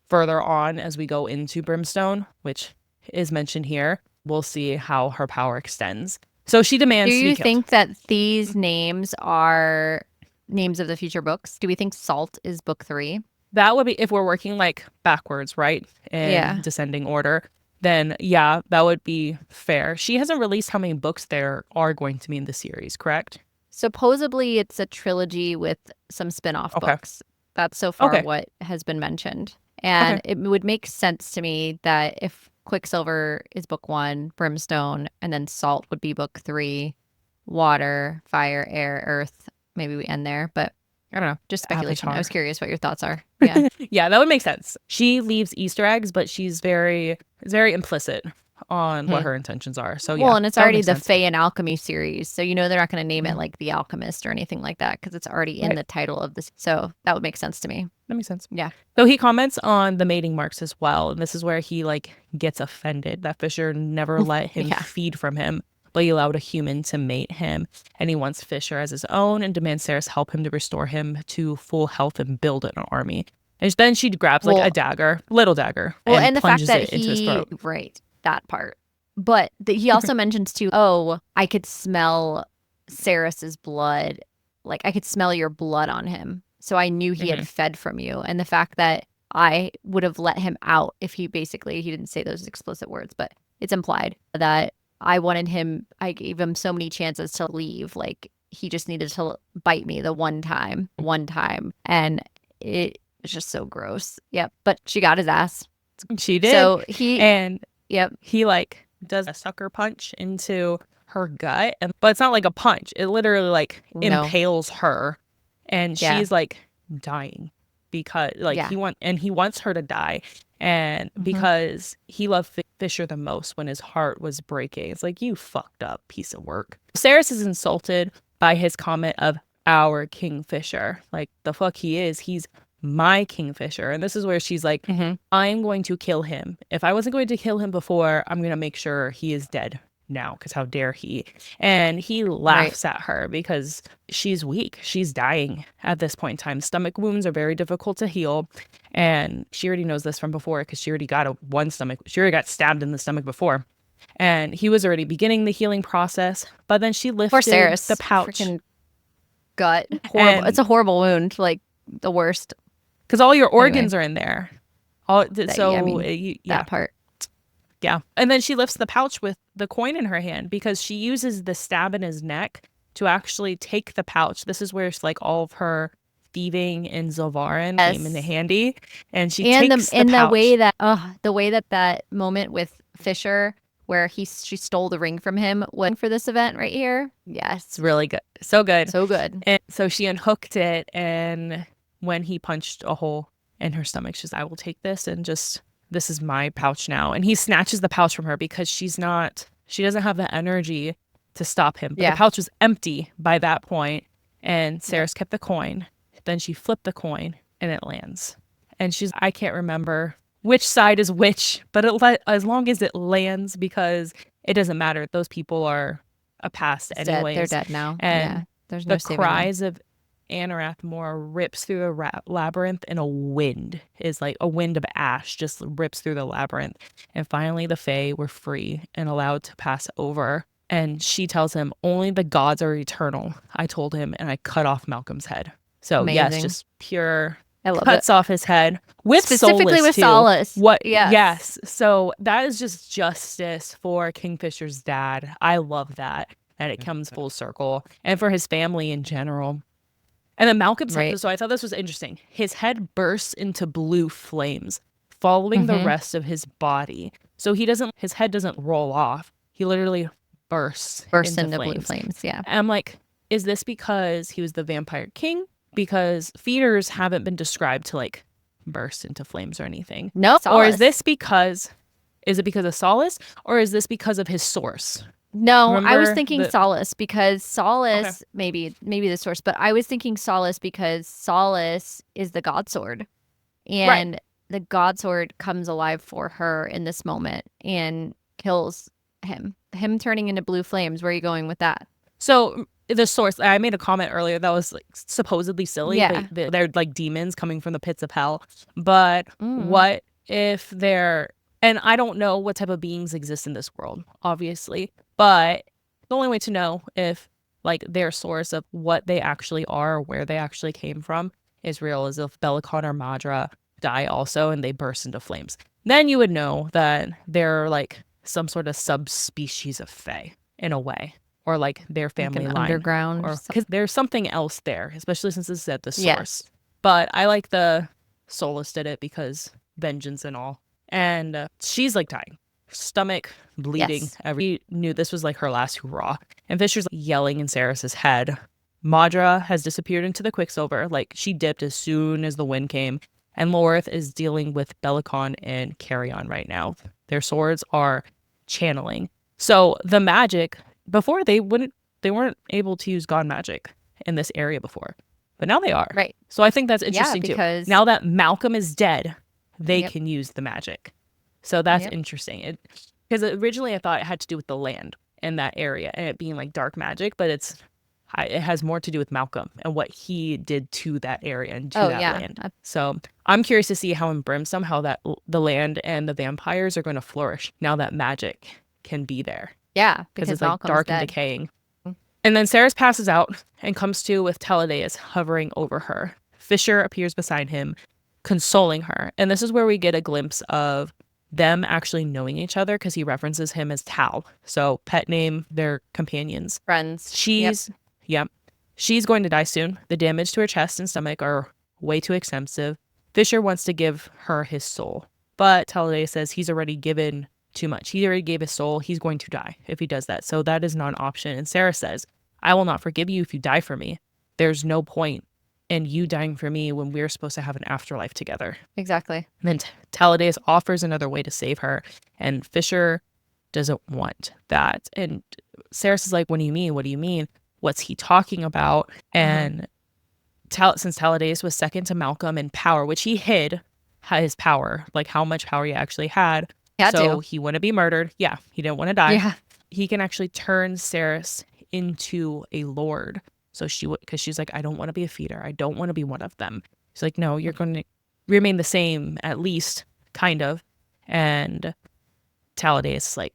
further on as we go into Brimstone, which is mentioned here. We'll see how her power extends. So she demands to be killed. Do you think that Mm-hmm. these names are names of the future books? Do we think Salt is book 3? That would be if we're working like backwards, right? In descending order. Then yeah, that would be fair. She hasn't released how many books there are going to be in the series, correct? Supposedly it's a trilogy with some spin-off books. That's so far what has been mentioned. And it would make sense to me that if Quicksilver is book 1, Brimstone, and then Salt would be book 3, water, fire, air, earth. Maybe we end there, but I don't know. Just speculation. I was curious what your thoughts are. Yeah. Yeah, that would make sense. She leaves Easter eggs, but she's very implicit on what her intentions are. So yeah. Well, and it's already the Fae and Alchemy series. So they're not going to name it like The Alchemist or anything like that because it's already in the title of this. So that would make sense to me. That makes sense. Yeah. So he comments on the mating marks as well. And this is where he like gets offended that Fisher never let him feed from him, but he allowed a human to mate him. And he wants Fisher as his own and demands Saeris help him to restore him to full health and build an army. And then she grabs like a dagger, little dagger, and the plunges fact that it into his throat. Right, that part. But he also mentions too, I could smell Saeris's blood. Like I could smell your blood on him. So I knew he had fed from you. And the fact that I would have let him out if he didn't say those explicit words, but it's implied that I wanted him, I gave him so many chances to leave. Like he just needed to bite me the one time. And it was just so gross. Yep. But she got his ass. She did. So he like does a sucker punch into her gut. But it's not like a punch. It literally like impales her. And she's like dying because like he wants her to die. And because he loved Fisher the most when his heart was breaking. It's like, you fucked up piece of work. Saeris is insulted by his comment of our Kingfisher. Like the fuck he is. He's my Kingfisher. And this is where she's like, I'm going to kill him. If I wasn't going to kill him before, I'm going to make sure he is dead now, because how dare he? And he laughs at her because she's weak. She's dying at this point in time. Stomach wounds are very difficult to heal. And she already knows this from before because she already got she already got stabbed in the stomach before. And he was already beginning the healing process. But then she lifted the pouch. Freaking gut. Horrible. It's a horrible wound. Like the worst. Because all your organs are in there. That part. Yeah. And then she lifts the pouch with the coin in her hand because she uses the stab in his neck to actually take the pouch. This is where it's like all of her thieving in Zilvarin came into handy. And she takes the pouch. The way that moment with Fisher where she stole the ring from him was for this event right here. Yes. It's really good. So good. So good. And so she unhooked it, and when he punched a hole in her stomach, she's, I will take this and just, this is my pouch now. And he snatches the pouch from her because she doesn't have the energy to stop him. But the pouch was empty by that point, and Saeris kept the coin. Then she flipped the coin, and it lands. And she's, I can't remember which side is which, but as long as it lands, because it doesn't matter. Those people are a past anyways. They're dead now. And there's no the cries of Anarath Mor rips through the labyrinth, and a wind of ash just rips through the labyrinth. And finally the Fae were free and allowed to pass over. And she tells him, only the gods are eternal, I told him, and I cut off Malcolm's head. So amazing. Yes, just pure cuts off his head with specifically Solus with too. Solus. Yes. So that is just justice for Kingfisher's dad. I love that it comes full circle, and for his family in general. And then Malcolm's head, so I thought this was interesting. His head bursts into blue flames, following the rest of his body. So his head doesn't roll off. He literally bursts into blue flames. Yeah. And I'm like, is this because he was the vampire king? Because feeders haven't been described to like burst into flames or anything. No. Or is it because of Solus, or is this because of his source? No, I was thinking Solus, because Solus, maybe the source, but I was thinking Solus because Solus is the god sword, and the god sword comes alive for her in this moment and kills him turning into blue flames. Where are you going with that? So the source, I made a comment earlier that was like supposedly silly. Yeah. They're like demons coming from the pits of hell. But what if they're, and I don't know what type of beings exist in this world, obviously, but the only way to know if like their source of what they actually are or where they actually came from is real is if Belicon or Madra die also and they burst into flames. Then you would know that they're like some sort of subspecies of Fae in a way. Or like their family line. Underground. Because there's something else there, especially since this is at the source. Yes. But I like the Solus did it because vengeance and all. And she's like dying. Stomach bleeding. Yes. She knew this was like her last hurrah. And Fisher's like, yelling in Saeris' head. Madra has disappeared into the Quicksilver. Like she dipped as soon as the wind came. And Lorith is dealing with Belicon and Carrion right now. Their swords are channeling. So the magic... Before they weren't able to use god magic in this area before, but now they are. Right. So I think that's interesting because... too. Now that Malcolm is dead, they can use the magic. So that's interesting. Because originally I thought it had to do with the land in that area and it being like dark magic, but it has more to do with Malcolm and what he did to that area and to that land. So I'm curious to see how in Brimstone, how that the land and the vampires are going to flourish now that magic can be there. Yeah, because it's like dark and decaying. And then Saeris passes out and comes to with Teledeus hovering over her. Fisher appears beside him, consoling her. And this is where we get a glimpse of them actually knowing each other because he references him as Tal. So pet name, their companions. Friends. She's going to die soon. The damage to her chest and stomach are way too extensive. Fisher wants to give her his soul. But Teledeus says he's already given too much. He already gave his soul. He's going to die if he does that. So that is not an option. And Saeris says, I will not forgive you if you die for me. There's no point in you dying for me when we're supposed to have an afterlife together. Exactly. And then Teledeus offers another way to save her. And Fisher doesn't want that. And Saeris is like, what do you mean? What do you mean? What's he talking about? And since Teledeus was second to Malcolm in power, which he hid his power, like how much power he actually had, he wouldn't be murdered. Yeah, he didn't want to die. Yeah. He can actually turn Saeris into a lord. So because she's like, I don't want to be a feeder. I don't want to be one of them. He's like, no, you're going to remain the same, at least, kind of. And Teledeus is like,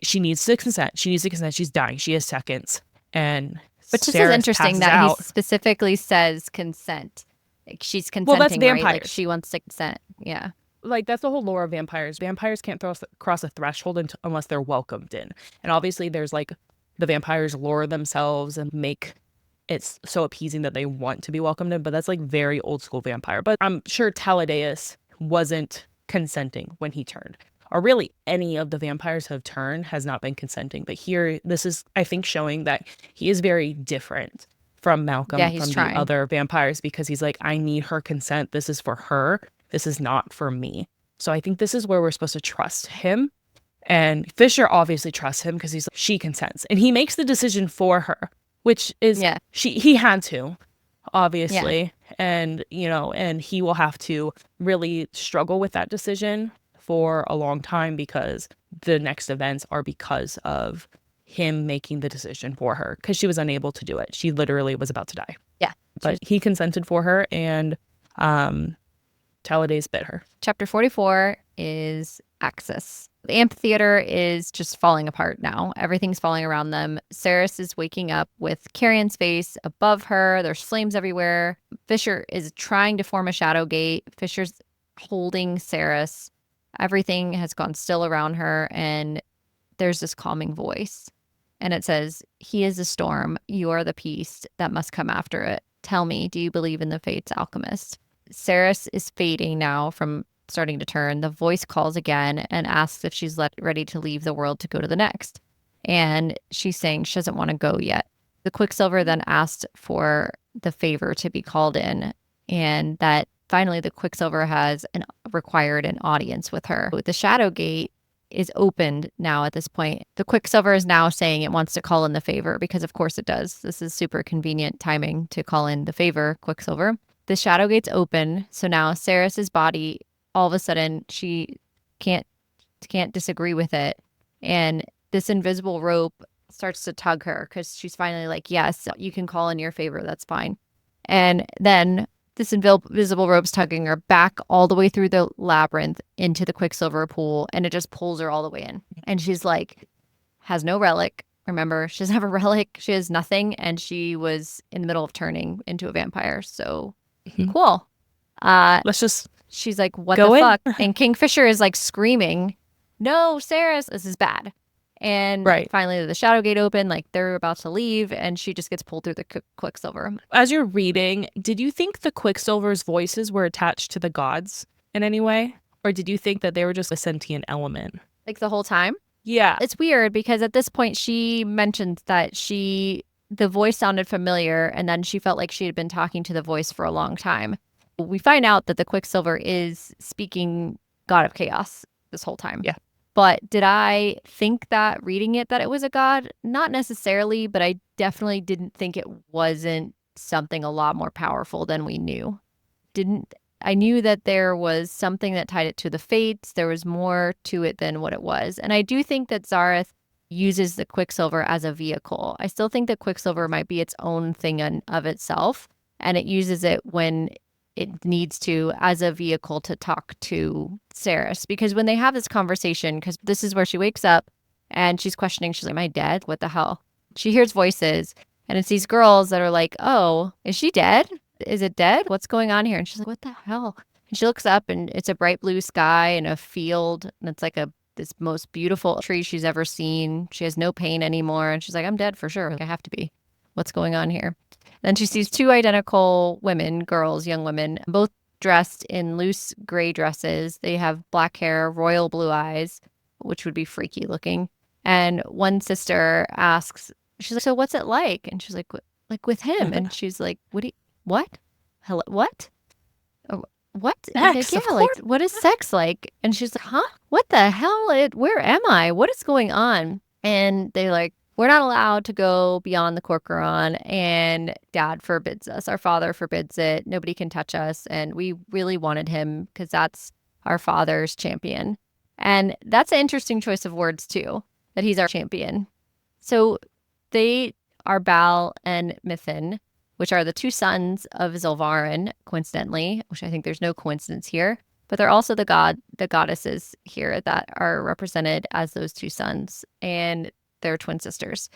she needs to consent. She needs to consent. She's dying. She has seconds. And but this is interesting that he specifically says consent. Like she's consenting, well, that's vampires. right? Like she wants to consent. Yeah. like, that's the whole lore of vampires. Vampires can't cross a threshold unless they're welcomed in. And obviously there's like the vampires lure themselves and make it's so appeasing that they want to be welcomed in, but that's like very old school vampire. But I'm sure Taladeus wasn't consenting when he turned. Or really any of the vampires have turned has not been consenting. But here, this is, I think, showing that he is very different from Yeah, Malcolm, he's from the trying. other vampires, because he's like, I need her consent. This is for her. This is not for me. So I think this is where we're supposed to trust him. And Fisher obviously trusts him because he's like, she consents. And he makes the decision for her, which is Yeah. he had to, Yeah. obviously. And, you know, and he will have to really struggle with that decision for a long time, because the next events are because of him making the decision for her, because she was unable to do it. She literally was about to die. Yeah. But he consented for her, and Taladeus bit her. Chapter 44 is Axis. The amphitheater is just falling apart now. Everything's falling around them. Saeris is waking up with Carrion's face above her. There's flames everywhere. Fisher is trying to form a shadow gate. Fisher's holding Saeris. Everything has gone still around her, and there's this calming voice. And it says, "He is a storm. You are the peace that must come after it. Tell me, do you believe in the fates, alchemist?" Saeris is fading now from starting to turn. The voice calls again and asks if she's ready to leave the world to go to the next. And she's saying she doesn't want to go yet. The Quicksilver then asked for the favor to be called in, and that finally the Quicksilver has required an audience with her. The Shadow Gate is opened now at this point. The Quicksilver is now saying it wants to call in the favor, because of course it does. This is super convenient timing to call in the favor, Quicksilver. The Shadow Gate's open, so now Saeris's body, all of a sudden, she can't disagree with it. And this invisible rope starts to tug her, because she's finally like, yes, you can call in your favor. That's fine. And then this invisible rope's tugging her back all the way through the labyrinth into the Quicksilver pool, and it just pulls her all the way in. And she's like, has no relic. Remember, she doesn't have a relic. She has nothing, and she was in the middle of turning into a vampire. So cool. Let's just She's like, what go the in. fuck? And Kingfisher is like screaming, no, Saeris, this is bad. And finally the Shadow Gate opened, like they're about to leave, and she just gets pulled through the Quicksilver. As you're reading, did you think the Quicksilver's voices were attached to the gods in any way? Or did you think that they were just a sentient element? Like the whole time? Yeah. It's weird, because at this point she mentioned that the voice sounded familiar, and then she felt like she had been talking to the voice for a long time. We find out that the Quicksilver is speaking God of Chaos this whole time. Yeah. But did I think that reading it that it was a god? Not necessarily, but I definitely didn't think it wasn't something a lot more powerful than we knew. I knew that there was something that tied it to the fates. There was more to it than what it was. And I do think that Zareth uses the Quicksilver as a vehicle. I still think that Quicksilver might be its own thing of itself, and it uses it when it needs to as a vehicle to talk to Saeris. Because when they have this conversation, because this is where she wakes up and she's questioning, she's like, am I dead? What the hell? She hears voices, and it's these girls that are like, oh, is she dead? Is it dead? What's going on here? And she's like, what the hell? And she looks up, and it's a bright blue sky and a field, and it's like this most beautiful tree she's ever seen. She has no pain anymore, and she's like, I'm dead for sure. Like, I have to be. What's going on here? Then she sees two identical young women, both dressed in loose gray dresses. They have black hair, royal blue eyes, which would be freaky looking. And one sister asks, she's like, so what's it like? And she's like with him. And she's like, what? Hello, what? What? Sex, Yeah, like, what is sex like? And she's like, huh? What the hell? Where am I? What is going on? And they're like, we're not allowed to go beyond the Corcoran, and Dad forbids us. Our father forbids it. Nobody can touch us. And we really wanted him because that's our father's champion. And that's an interesting choice of words, too, that he's our champion. So they are Bal and Mithin, which are the two sons of Zilvarin, coincidentally, which I think there's no coincidence here. But they're also the goddesses here that are represented as those two sons. And they're twin sisters,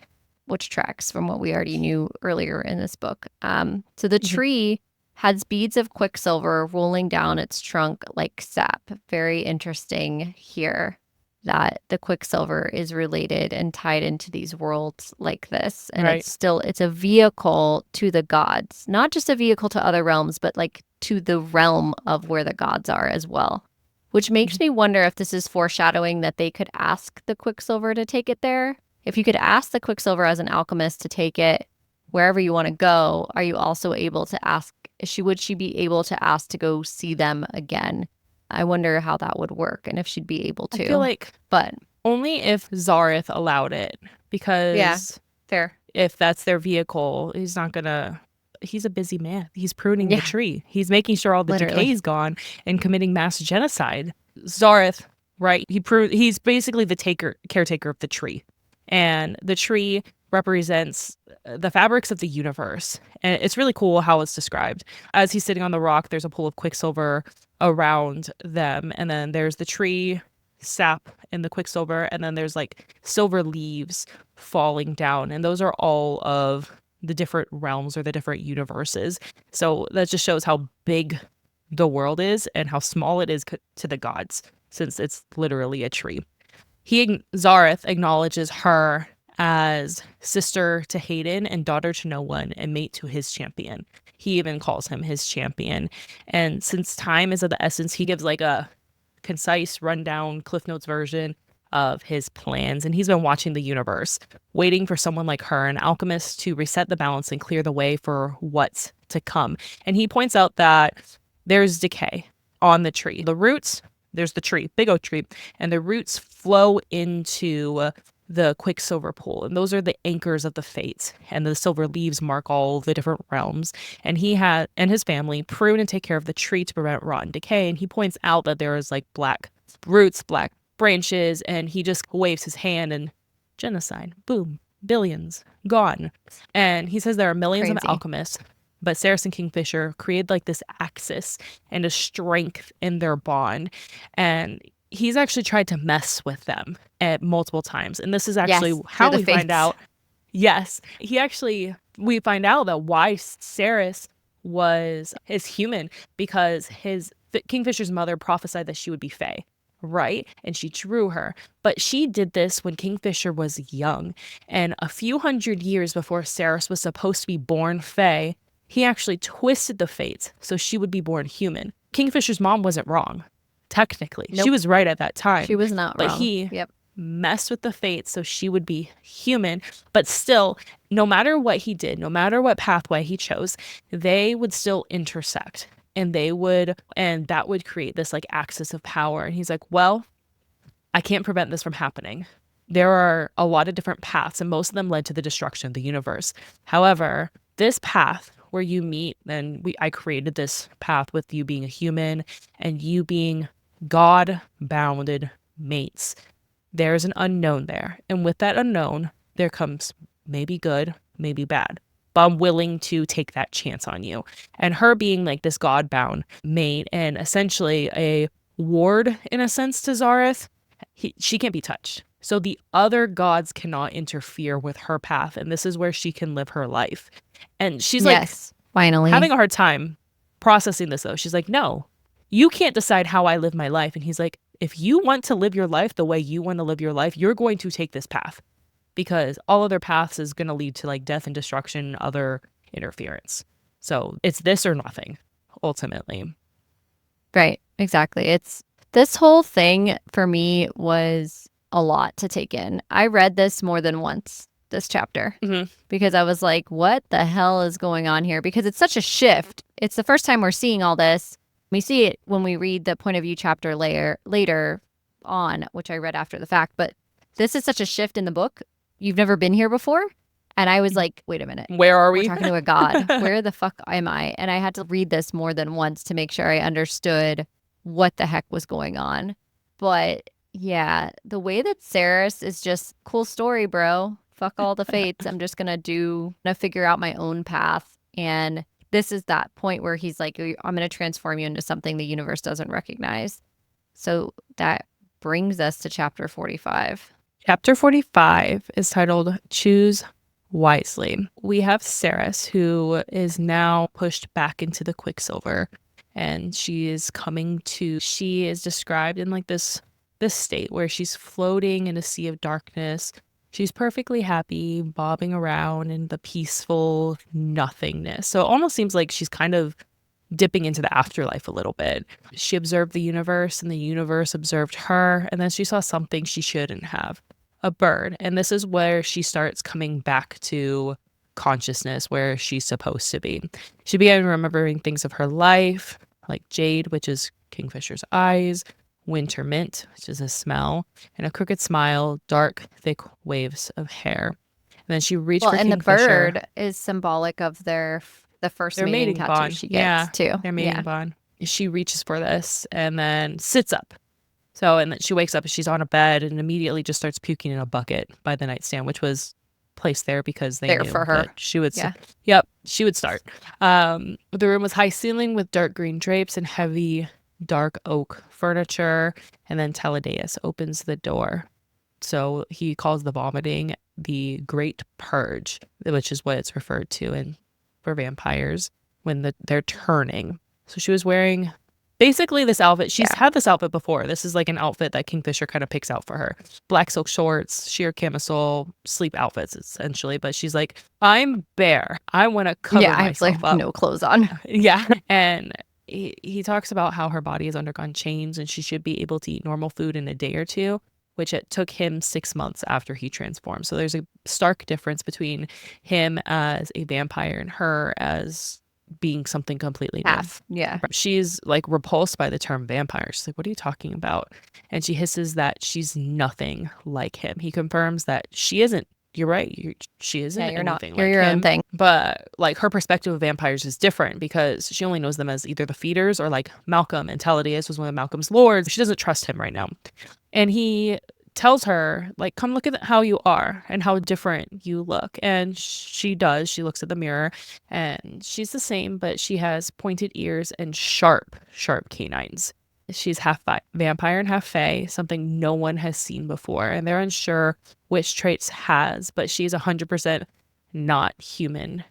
which tracks from what we already knew earlier in this book. So the tree has beads of quicksilver rolling down its trunk like sap. Very interesting here that the quicksilver is related and tied into these worlds like this. And Right. it's a vehicle to the gods, not just a vehicle to other realms, but like to the realm of where the gods are as well. Which makes me wonder if this is foreshadowing that they could ask the quicksilver to take it there. If you could ask the quicksilver as an alchemist to take it wherever you want to go, are you also able to ask, would she be able to ask to go see them again? I wonder how that would work and if she'd be able to. I feel like but only if Zareth allowed it, because fair. if that's their vehicle, he's not gonna. He's a busy man. He's pruning the tree. He's making sure all the decay's gone and committing mass genocide. Zareth, right? He's basically the caretaker of the tree, and the tree represents the fabrics of the universe. And it's really cool how it's described. As he's sitting on the rock, there's a pool of quicksilver around them, and then there's the tree sap in the quicksilver, and then there's like silver leaves falling down, and those are all of the different realms or the different universes. So that just shows how big the world is and how small it is to the gods, since it's literally a tree. Zareth acknowledges her as sister to Hayden and daughter to no one and mate to his champion. He even calls him his champion. And since time is of the essence, he gives like a concise rundown Cliff Notes version of his plans. And he's been watching the universe, waiting for someone like her, an alchemist, to reset the balance and clear the way for what's to come. And he points out that there's decay on the tree. The roots, there's the tree, big oak tree, and the roots flow into the quicksilver pool, and those are the anchors of the fates, and the silver leaves mark all the different realms. And he and his family prune and take care of the tree to prevent rot and decay. And he points out that there is like black roots, black branches, and he just waves his hand and genocide, boom, billions gone. And he says there are millions of alchemists, but Saeris and Kingfisher create like this axis and a strength in their bond. And he's actually tried to mess with them at multiple times. And this is actually how we find out. Yes. We find out that why Saeris is human, because Kingfisher's mother prophesied that she would be Fae, right? And she drew her. But she did this when Kingfisher was young. And a few hundred years before Saeris was supposed to be born Fae, he actually twisted the fates so she would be born human. Kingfisher's mom wasn't wrong. Technically, she was right at that time. She was not wrong. But he messed with the fates so she would be human. But still, no matter what he did, no matter what pathway he chose, they would still intersect, and that would create this like axis of power. And he's like, well, I can't prevent this from happening. There are a lot of different paths, and most of them led to the destruction of the universe. However, this path where you meet, and I created this path with you being a human and you being God-bounded mates. There's an unknown there. And with that unknown, there comes maybe good, maybe bad. But I'm willing to take that chance on you. And her being like this God-bound mate and essentially a ward, in a sense, to Zareth, she can't be touched. So the other gods cannot interfere with her path. And this is where she can live her life. And she's finally having a hard time processing this, though. She's like, no, you can't decide how I live my life. And he's like, if you want to live your life the way you want to live your life, you're going to take this path, because all other paths is going to lead to like death and destruction, other interference. So it's this or nothing, ultimately. Right, exactly. This whole thing for me was a lot to take in. I read this more than once, this chapter, because I was like, what the hell is going on here? Because it's such a shift. It's the first time we're seeing all this. We see it when we read the point of view chapter later on, which I read after the fact. But this is such a shift in the book. You've never been here before. And I was like, wait a minute. Where are we? We're talking to a god. Where the fuck am I? And I had to read this more than once to make sure I understood what the heck was going on. But yeah, the way that Saeris is just, cool story, bro. Fuck all the fates. I'm just going to figure out my own path. And this is that point where he's like, I'm going to transform you into something the universe doesn't recognize. So that brings us to chapter 45. Chapter 45 is titled Choose wisely. We have Saeris, who is now pushed back into the Quicksilver, and she is described in like this state where she's floating in a sea of darkness. She's perfectly happy, bobbing around in the peaceful nothingness. So it almost seems like she's kind of dipping into the afterlife a little bit. She observed the universe, and the universe observed her, and then she saw something she shouldn't have, a bird. And this is where she starts coming back to consciousness, where she's supposed to be. She began remembering things of her life, like jade, which is Kingfisher's eyes, winter mint, which is a smell, and a crooked smile, dark, thick waves of hair. And then she reached for and the Kingfisher. bird is symbolic of the first Their mating mating tattoo bond. she Yeah, gets too. their mating bond. She reaches for this and then sits up. So, and then she wakes up and she's on a bed and immediately just starts puking in a bucket by the nightstand, which was placed there because they There knew for her. that she would. Yeah. Yep, she would start. The room was high ceiling with dark green drapes and heavy dark oak furniture. And then Teledeus opens the door. So he calls the vomiting the Great Purge, which is what it's referred to in for vampires when they're turning. So she was wearing basically this outfit. She's had this outfit before. This is like an outfit that Kingfisher kind of picks out for her. Black silk shorts, sheer camisole, sleep outfits essentially. But she's like, I'm bare. I want to cover myself I have up. no clothes on. Yeah. And he talks about how her body has undergone change and she should be able to eat normal food in a day or two, which it took him 6 months after he transformed. So there's a stark difference between him as a vampire and her as being something completely new. Yeah. She's like repulsed by the term vampire. She's like, what are you talking about? And she hisses that she's nothing like him. He confirms that she isn't. You're right. She isn't anything like him. You're your own thing. But like her perspective of vampires is different because she only knows them as either the feeders or like Malcolm, and Teledeus was one of Malcolm's lords. She doesn't trust him right now. And he tells her, like, come look at how you are and how different you look. And she does. She looks at the mirror and she's the same, but she has pointed ears and sharp canines. She's half vampire and half fae, something no one has seen before. And they're unsure which traits has, but she's 100% not human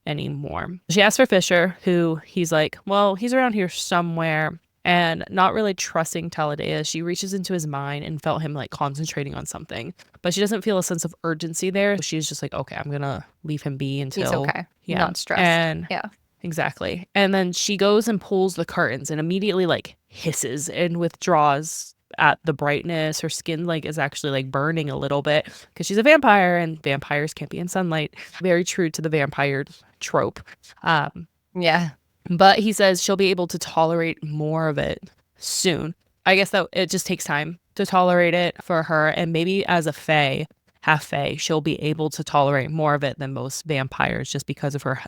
anymore. She asks for Fisher, who he's like, well, he's around here somewhere. And not really trusting Teledeus, she reaches into his mind and felt him like concentrating on something. But she doesn't feel a sense of urgency there. So she's just like, okay, I'm going to leave him be until... He's okay. Yeah. Not stressed. And yeah. Exactly. And then she goes and pulls the curtains and immediately like hisses and withdraws at the brightness. Her skin like is actually like burning a little bit because she's a vampire and vampires can't be in sunlight. Very true to the vampire trope. Yeah. But he says she'll be able to tolerate more of it soon. I guess that it just takes time to tolerate it for her. And maybe as a fae, half fae, she'll be able to tolerate more of it than most vampires just because of her,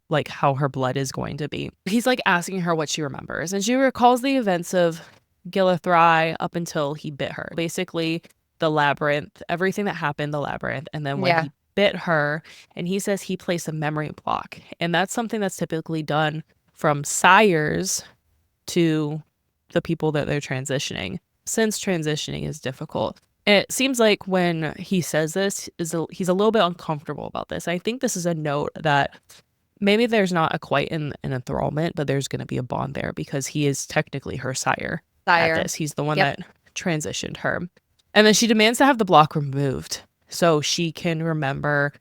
like how her blood is going to be. He's like asking her what she remembers. And she recalls the events of Gilethrye up until he bit her. Basically, the Labyrinth, everything that happened, the Labyrinth. And then when he bit her, and he says he placed a memory block. And that's something that's typically done from sires to the people that they're transitioning, since transitioning is difficult. It seems like when he says this, he's a little bit uncomfortable about this. I think this is a note that maybe there's not quite an enthrallment, but there's going to be a bond there because he is technically her sire. At this. He's the one that transitioned her. And then she demands to have the block removed so she can remember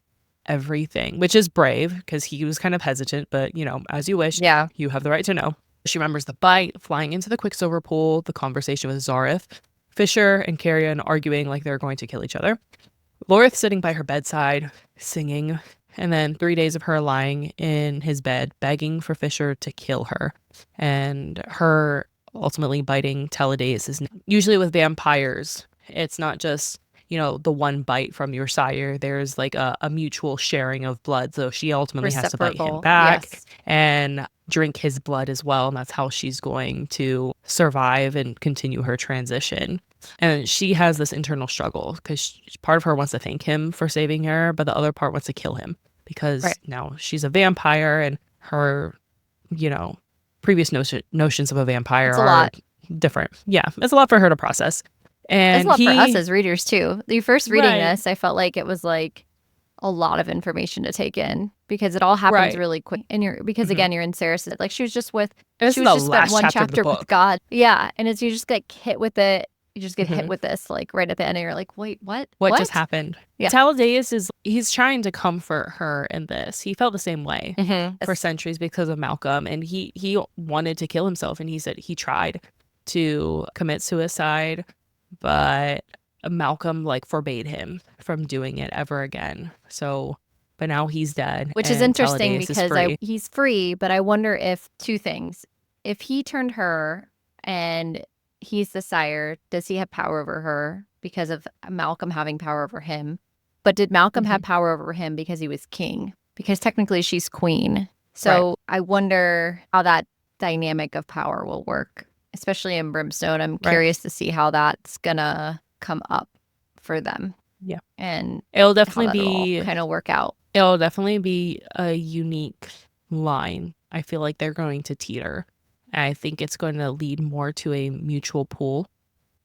everything, which is brave because he was kind of hesitant, but you know, as you wish, you have the right to know. She remembers the bite, flying into the Quicksilver pool, the conversation with Zareth, Fisher and Carrion arguing like they're going to kill each other, Lorith sitting by her bedside, singing, and then 3 days of her lying in his bed, begging for Fisher to kill her, and her ultimately biting Teledeus. Usually with vampires, it's not just, you know, the one bite from your sire. There's like a mutual sharing of blood. So she ultimately has to bite him back and drink his blood as well. And that's how she's going to survive and continue her transition. And she has this internal struggle because part of her wants to thank him for saving her, but the other part wants to kill him because now she's a vampire and her, you know, previous notions of a vampire are different. Yeah, it's a lot for her to process. And it's a lot for us as readers too. The first reading this, I felt like it was like a lot of information to take in because it all happens Right. really quick. And Mhm. again, you're in Saeris. Like she was just This is the spent last one chapter of the chapter with book. God. Yeah. And you just get hit with it. You just get hit Mhm. with this like right at the end and you're like, wait, what? What just happened? Yeah. Taladeus he's trying to comfort her in this. He felt the same way for centuries because of Malcolm, and he wanted to kill himself, and he said he tried to commit suicide, but Malcolm like forbade him from doing it ever again. So, but now he's dead, Which is and interesting Taladeus is because free. he's free, but I wonder if two things. If he turned her and he's the sire, does he have power over her because of Malcolm having power over him? But did Malcolm have power over him because he was king? Because technically she's queen. So I wonder how that dynamic of power will work, especially in Brimstone. I'm curious to see how that's gonna come up for them. Yeah. And It'll how definitely that'll be kind of work out. It'll definitely be a unique line. I feel like they're going to teeter. I think it's going to lead more to a mutual pull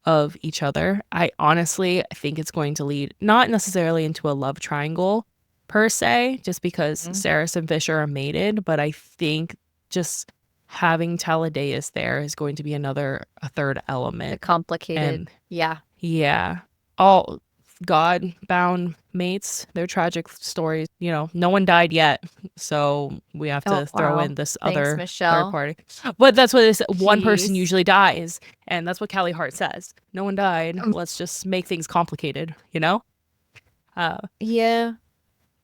of each other. I honestly think it's going to lead not necessarily into a love triangle per se, just because Saeris and Fisher are mated, but I think just having Taladeus there is going to be a third element. The complicated. And yeah. All God-bound mates, they're tragic stories. You know, no one died yet, so we have to throw in this other third party. But that's what it is. One person usually dies, and that's what Callie Hart says. No one died. Let's just make things complicated, you know? Yeah.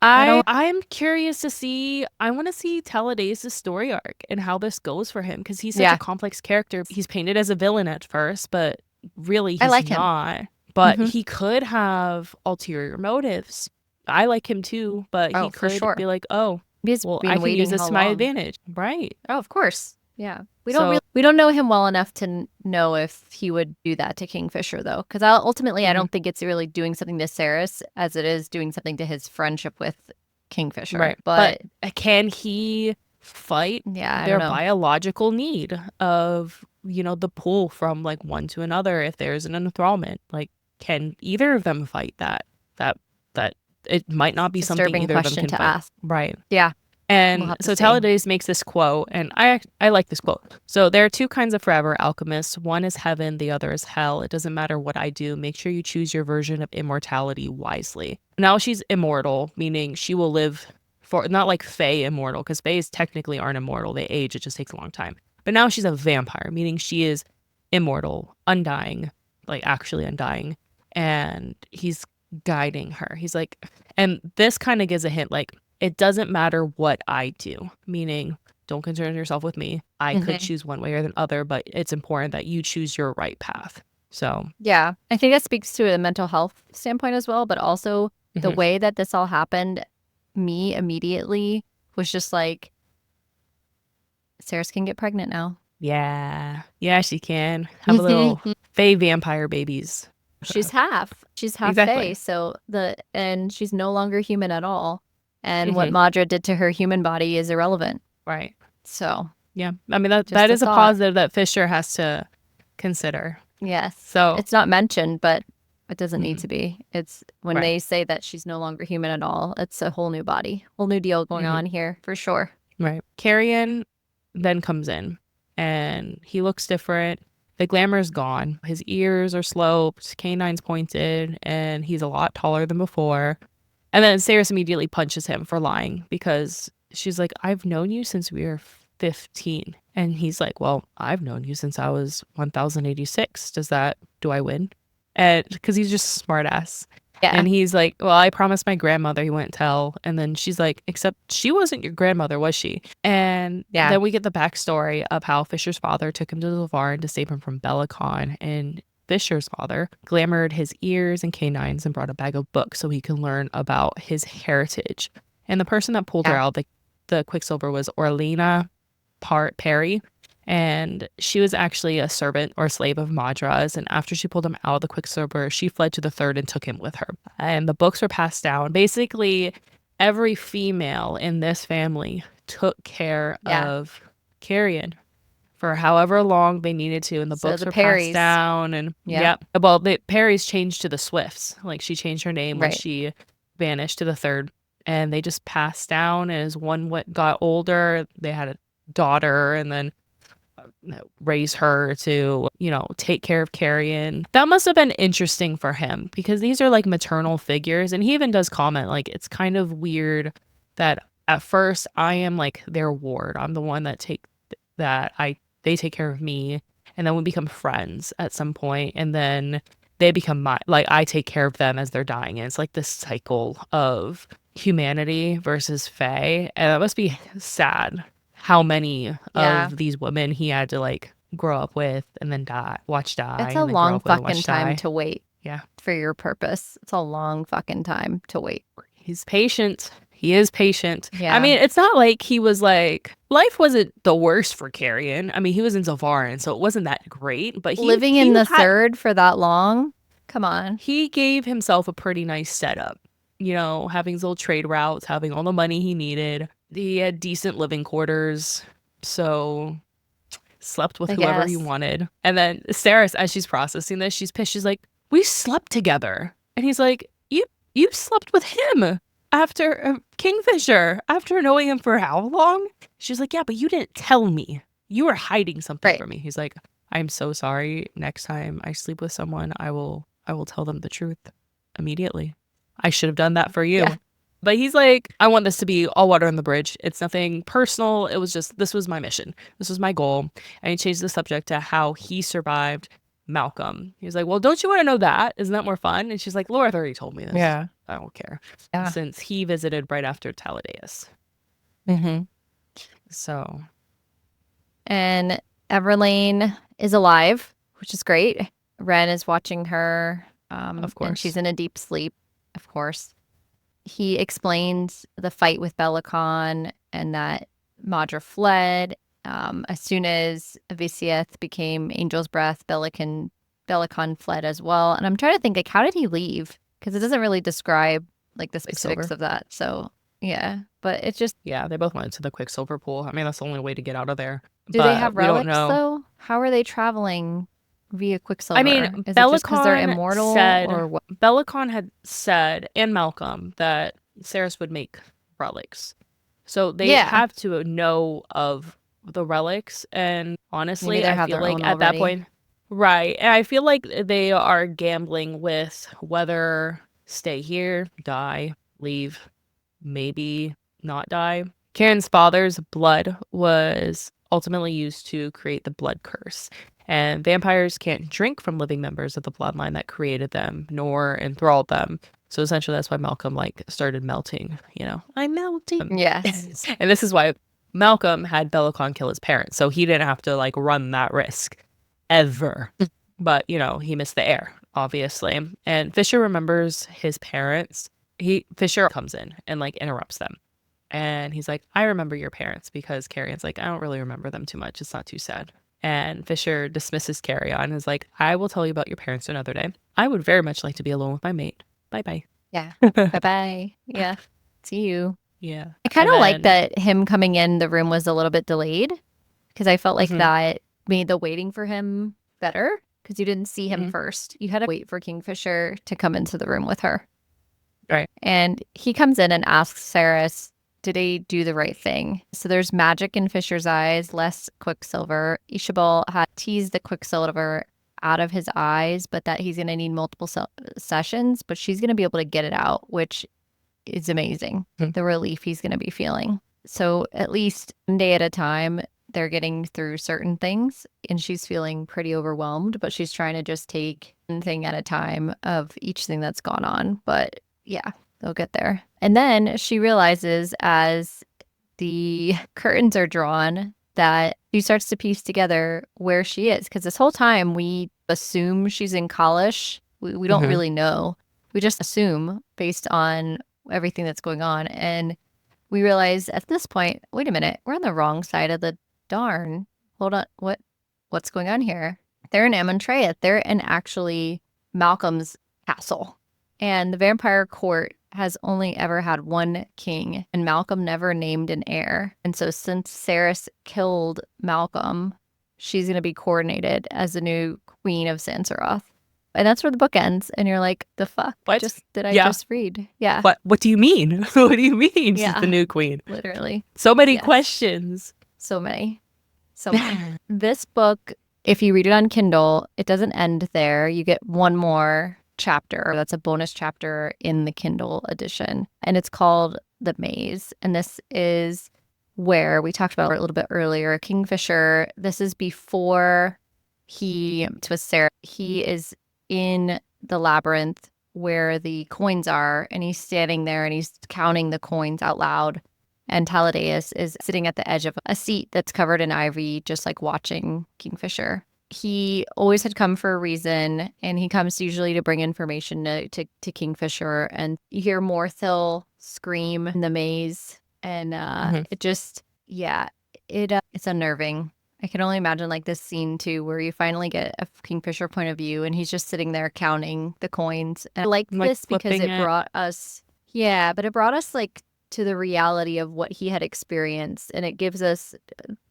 I'm curious to see. I want to see Taladeus' story arc and how this goes for him, because he's such a complex character. He's painted as a villain at first, but really he's I like not. him. But he could have ulterior motives. I like him too, but he could be like, oh, well, I can use this to my advantage. Right. Oh, of course. Yeah. We don't know him well enough to know if he would do that to Kingfisher, though. Because ultimately, I don't think it's really doing something to Saeris as it is doing something to his friendship with Kingfisher. Right. But can he fight their biological need of, you know, the pull from like one to another if there's an enthrallment? Like, can either of them fight that it might not be something either of them can fight. Ask. Right. Yeah. And so Taladeus makes this quote, and I like this quote. So there are two kinds of forever alchemists. One is heaven, the other is hell. It doesn't matter what I do. Make sure you choose your version of immortality wisely. Now she's immortal, meaning she will live for, not like Fae immortal, because Faes technically aren't immortal. They age. It just takes a long time. But now she's a vampire, meaning she is immortal, undying, like actually undying. And he's guiding her. He's like, and this kind of gives a hint, like, it doesn't matter what I do, meaning don't concern yourself with me. I could choose one way or the other, but it's important that you choose your right path. So, yeah, I think that speaks to a mental health standpoint as well, but also the way that this all happened, me immediately was just like, Saeris can get pregnant now. Yeah. Yeah, she can. Have a little Fae vampire babies. She's half Fae, so and she's no longer human at all. And what Madra did to her human body is irrelevant. Right. So. Yeah. I mean, that is a positive that Fisher has to consider. Yes. So. It's not mentioned, but it doesn't need to be. It's when they say that she's no longer human at all, it's a whole new body, whole new deal going on here, for sure. Right. Carrion then comes in, and he looks different. The glamour is gone. His ears are sloped, canines pointed, and he's a lot taller than before. And then Saeris immediately punches him for lying, because she's like, I've known you since we were 15. And he's like, well, I've known you since I was 1086. Do I win? And because he's just a smart ass. Yeah. And he's like, well, I promised my grandmother he wouldn't tell. And then she's like, except she wasn't your grandmother, was she? And then we get the backstory of how Fisher's father took him to the Varn to save him from Bellicon. And Fisher's father glamored his ears and canines and brought a bag of books so he can learn about his heritage. And the person that pulled her out, the Quicksilver, was Orlena Perry. And she was actually a servant or slave of Madra's. And after she pulled him out of the Quicksilver, she fled to the third and took him with her. And the books were passed down. Basically, every female in this family took care of Carrion for however long they needed to, and the books were passed down. And well, the Perrys changed to the Swifts. Like, she changed her name when she vanished to the third and they just passed down. As one got older, they had a daughter, and then raise her to, take care of Carrion. That must have been interesting for him, because these are like maternal figures. And he even does comment, like, it's kind of weird that at first I am like their ward. I'm the one that they take care of me. And then we become friends at some point, and then they become I take care of them as they're dying. And it's like this cycle of humanity versus Fae. And that must be sad, how many Yeah. of these women he had to like grow up with and then watch die, It's a and then grow long up with and fucking watch time die. to wait. Yeah. For your purpose. It's a long fucking time to wait. He's patient. He is patient. Yeah. I mean, it's not like he was like, life wasn't the worst for Carrion. I mean, he was in Zilvarin, so it wasn't that great. But living in the third for that long? Come on. He gave himself a pretty nice setup. Having his little trade routes, having all the money he needed. He had decent living quarters, so slept with whoever he wanted. And then Saeris, as she's processing this, she's pissed. She's like, we slept together. And he's like, you slept with him after Kingfisher, after knowing him for how long? She's like, yeah, but you didn't tell me. You were hiding something from me. He's like, I'm so sorry. Next time I sleep with someone, I will tell them the truth immediately. I should have done that for you. Yeah. But he's like, I want this to be all water on the bridge. It's nothing personal. It was just, this was my mission. This was my goal. And he changed the subject to how he survived Malcolm. He was like, well, don't you want to know that? Isn't that more fun? And she's like, Lorith already told me this. Yeah. I don't care. Yeah. Since he visited right after Taladeus. Mm-hmm. So. And Everlane is alive, which is great. Ren is watching her. Of course. And she's in a deep sleep, of course. He explains the fight with Belicon and that Madra fled. As soon as Aviciath became Angel's Breath, Belicon fled as well. And I'm trying to think, like, how did he leave? Because it doesn't really describe like the specifics of that. So yeah, but it's just, yeah, they both went to the Quicksilver pool. I mean, that's the only way to get out of there. Do they have relics though? How are they traveling via Quicksilver? I mean, is it just because they're immortal, or what? Belicon had said, and Malcolm, that Saeris would make relics, so they have to know of the relics. And honestly, I feel like at that point, right? And I feel like they are gambling with whether stay here, die, leave, maybe not die. Karen's father's blood was ultimately used to create the blood curse. And vampires can't drink from living members of the bloodline that created them, nor enthralled them. So essentially that's why Malcolm started melting, I'm melting. Yes. And this is why Malcolm had Belicon kill his parents. So he didn't have to run that risk ever. But, he missed the air, obviously. And Fisher remembers his parents. Fisher comes in and interrupts them. And he's like, I remember your parents, because Carrion's like, I don't really remember them too much. It's not too sad. And Fisher dismisses Carrion and is like, I will tell you about your parents another day. I would very much like to be alone with my mate. Bye-bye. Yeah. Bye-bye. Yeah. See you. Yeah. I kind of like that him coming in the room was a little bit delayed, because I felt like that made the waiting for him better, because you didn't see him first. You had to wait for Kingfisher to come into the room with her. Right. And he comes in and asks Saeris, did he do the right thing? So there's magic in Fisher's eyes, less Quicksilver. Ishabel had teased the Quicksilver out of his eyes, but that he's going to need multiple sessions, but she's going to be able to get it out, which is amazing. The relief he's going to be feeling. So at least one day at a time, they're getting through certain things, and she's feeling pretty overwhelmed, but she's trying to just take one thing at a time of each thing that's gone on. But yeah, they'll get there. And then she realizes, as the curtains are drawn, that she starts to piece together where she is. Because this whole time we assume she's in Kalish. We don't really know. We just assume based on everything that's going on. And we realize at this point, wait a minute, we're on the wrong side of the darn. Hold on, what's going on here? They're in Amontreya. They're in actually Malcolm's castle. And the vampire court has only ever had one king, and Malcolm never named an heir. And so since Saeris killed Malcolm, she's going to be coronated as the new Queen of Sansaroth. And that's where the book ends. And you're like, the fuck? What? Did I Yeah. just read? Yeah. What do you mean? What do you mean she's Yeah. the new queen? Literally. So many Yes. questions. So many. So many. This book, if you read it on Kindle, it doesn't end there. You get one more chapter. That's a bonus chapter in the Kindle edition. And it's called The Maze. And this is where we talked about it a little bit earlier. Kingfisher, this is before he was Sarah. He is in the labyrinth where the coins are, and he's standing there and he's counting the coins out loud. And Taladeus is sitting at the edge of a seat that's covered in ivy, just like watching Kingfisher. He always had come for a reason, and he comes usually to bring information to Kingfisher. And you hear Morthil scream in the maze, and it just, yeah, it's unnerving. I can only imagine like this scene too, where you finally get a Kingfisher point of view, and he's just sitting there counting the coins. And I like this because it brought us, but it brought us like to the reality of what he had experienced, and it gives us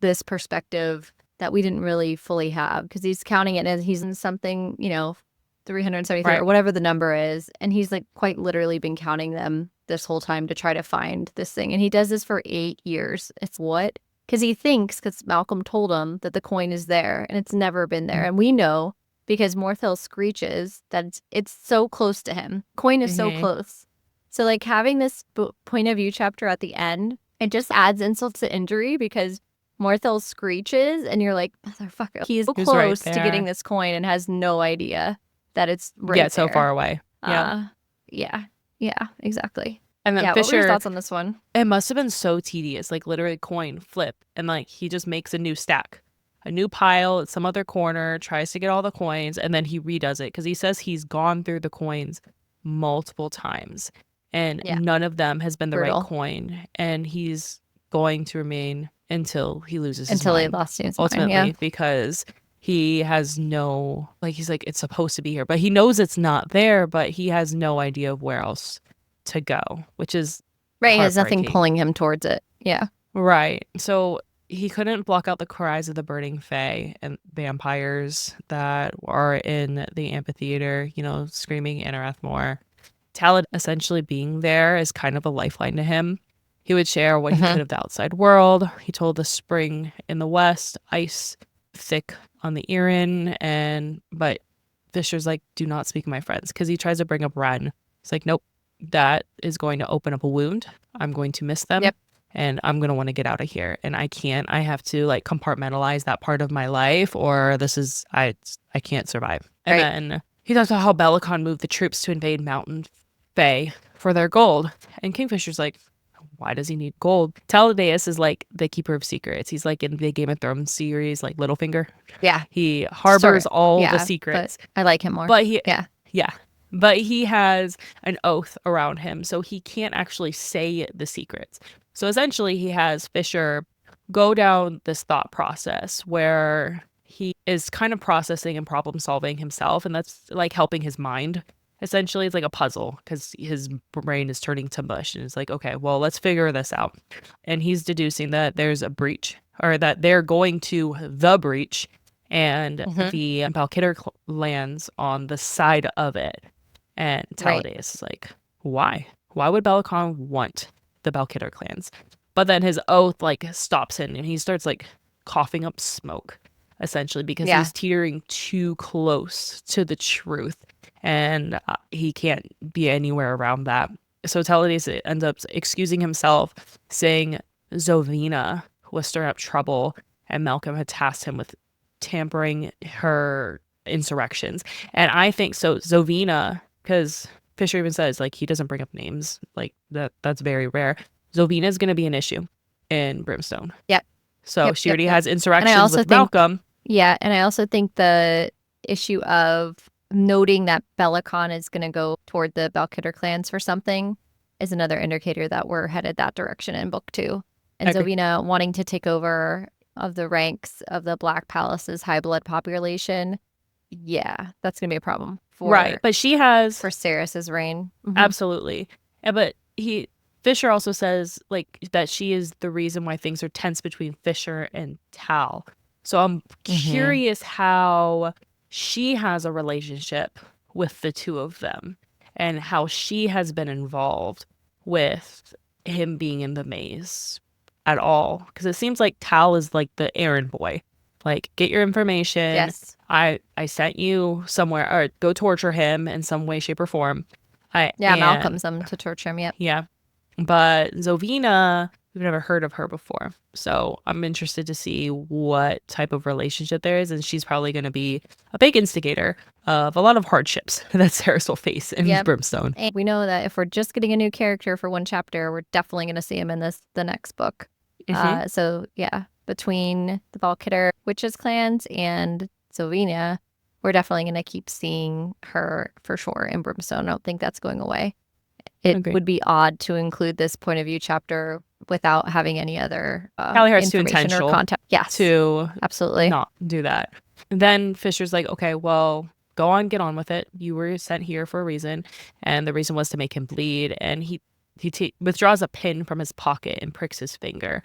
this perspective that we didn't really fully have, because he's counting it as he's in something, 373 or whatever the number is, and he's like quite literally been counting them this whole time to try to find this thing, and he does this for 8 years. It's what? Because he thinks, because Malcolm told him that the coin is there, and it's never been there, and we know because Morthil screeches that it's so close to him. Coin is so close. So, like, having this point of view chapter at the end, it just adds insult to injury, because Morthil screeches, and you're like, motherfucker, he's so close to getting this coin and has no idea that it's right there. So far away. Yeah, exactly. And then Fisher, what were your thoughts on this one? It must have been so tedious, like literally coin flip, and like he just makes a new stack, a new pile at some other corner, tries to get all the coins, and then he redoes it, because he says he's gone through the coins multiple times. And none of them has been the right coin. And he's going to remain until he loses his mind. Until he lost his ultimately, mind, because he has no, like, he's like, it's supposed to be here. But he knows it's not there, but he has no idea of where else to go, which is right. He has nothing pulling him towards it. Yeah. Right. So he couldn't block out the cries of the burning fae and vampires that are in the amphitheater, screaming Anarathmore. Talad essentially being there is kind of a lifeline to him. He would share what he could of the outside world. He told the spring in the west, ice thick on the Erin, but Fisher's like, do not speak of my friends, because he tries to bring up Ren. He's like, nope, that is going to open up a wound. I'm going to miss them, and I'm going to want to get out of here. And I can't. I have to like compartmentalize that part of my life, or I can't survive. And then he talks about how Belicon moved the troops to invade Mountain Fae for their gold. And Kingfisher's like, why does he need gold? Taladeus is like the keeper of secrets. He's like in the Game of Thrones series, like Littlefinger. Yeah. He harbors all the secrets. I like him more. But but he has an oath around him, so he can't actually say the secrets. So essentially he has Fisher go down this thought process where he is kind of processing and problem solving himself, and that's like helping his mind. Essentially, it's like a puzzle, because his brain is turning to mush, and it's like, okay, well, let's figure this out. And he's deducing that there's a breach, or that they're going to the breach, and the Balkidder lands on the side of it. And Taladeus is like, why? Why would Belicon want the Balkidder clans? But then his oath like stops him, and he starts like coughing up smoke, essentially, because he's teetering too close to the truth, and he can't be anywhere around that. So Taladeus ends up excusing himself, saying Zovina was stirring up trouble, and Malcolm had tasked him with tampering her insurrections. And I think so Zovina, because Fisher even says like he doesn't bring up names, like that's very rare. Zovina is going to be an issue in Brimstone. Yep. So she already has insurrections with Malcolm. Yeah, and I also think the issue of noting that Belicon is going to go toward the Balkidder clans for something is another indicator that we're headed that direction in book 2. And Zovina wanting to take over of the ranks of the Black Palace's high blood population. Yeah, that's going to be a problem for but she has for Saeris's reign. Absolutely. But Fisher also says like that she is the reason why things are tense between Fisher and Tal. So I'm curious how she has a relationship with the two of them and how she has been involved with him being in the maze at all. Because it seems like Tal is like the errand boy. Like, get your information. Yes. I sent you somewhere, or go torture him in some way, shape, or form. Malcolm's them to torture him. Yep. Yeah. But Zovina, we've never heard of her before. So I'm interested to see what type of relationship there is. And she's probably going to be a big instigator of a lot of hardships that Saeris will face in Brimstone. And we know that if we're just getting a new character for one chapter, we're definitely going to see him in the next book. So yeah, between the Valkiter witches clans and Zovina, we're definitely going to keep seeing her for sure in Brimstone. I don't think that's going away. It would be odd to include this point of view chapter without having any other information or content. Yes, to absolutely not do that. And then Fisher's like, okay, well, go on, get on with it. You were sent here for a reason, and the reason was to make him bleed. And he withdraws a pin from his pocket and pricks his finger.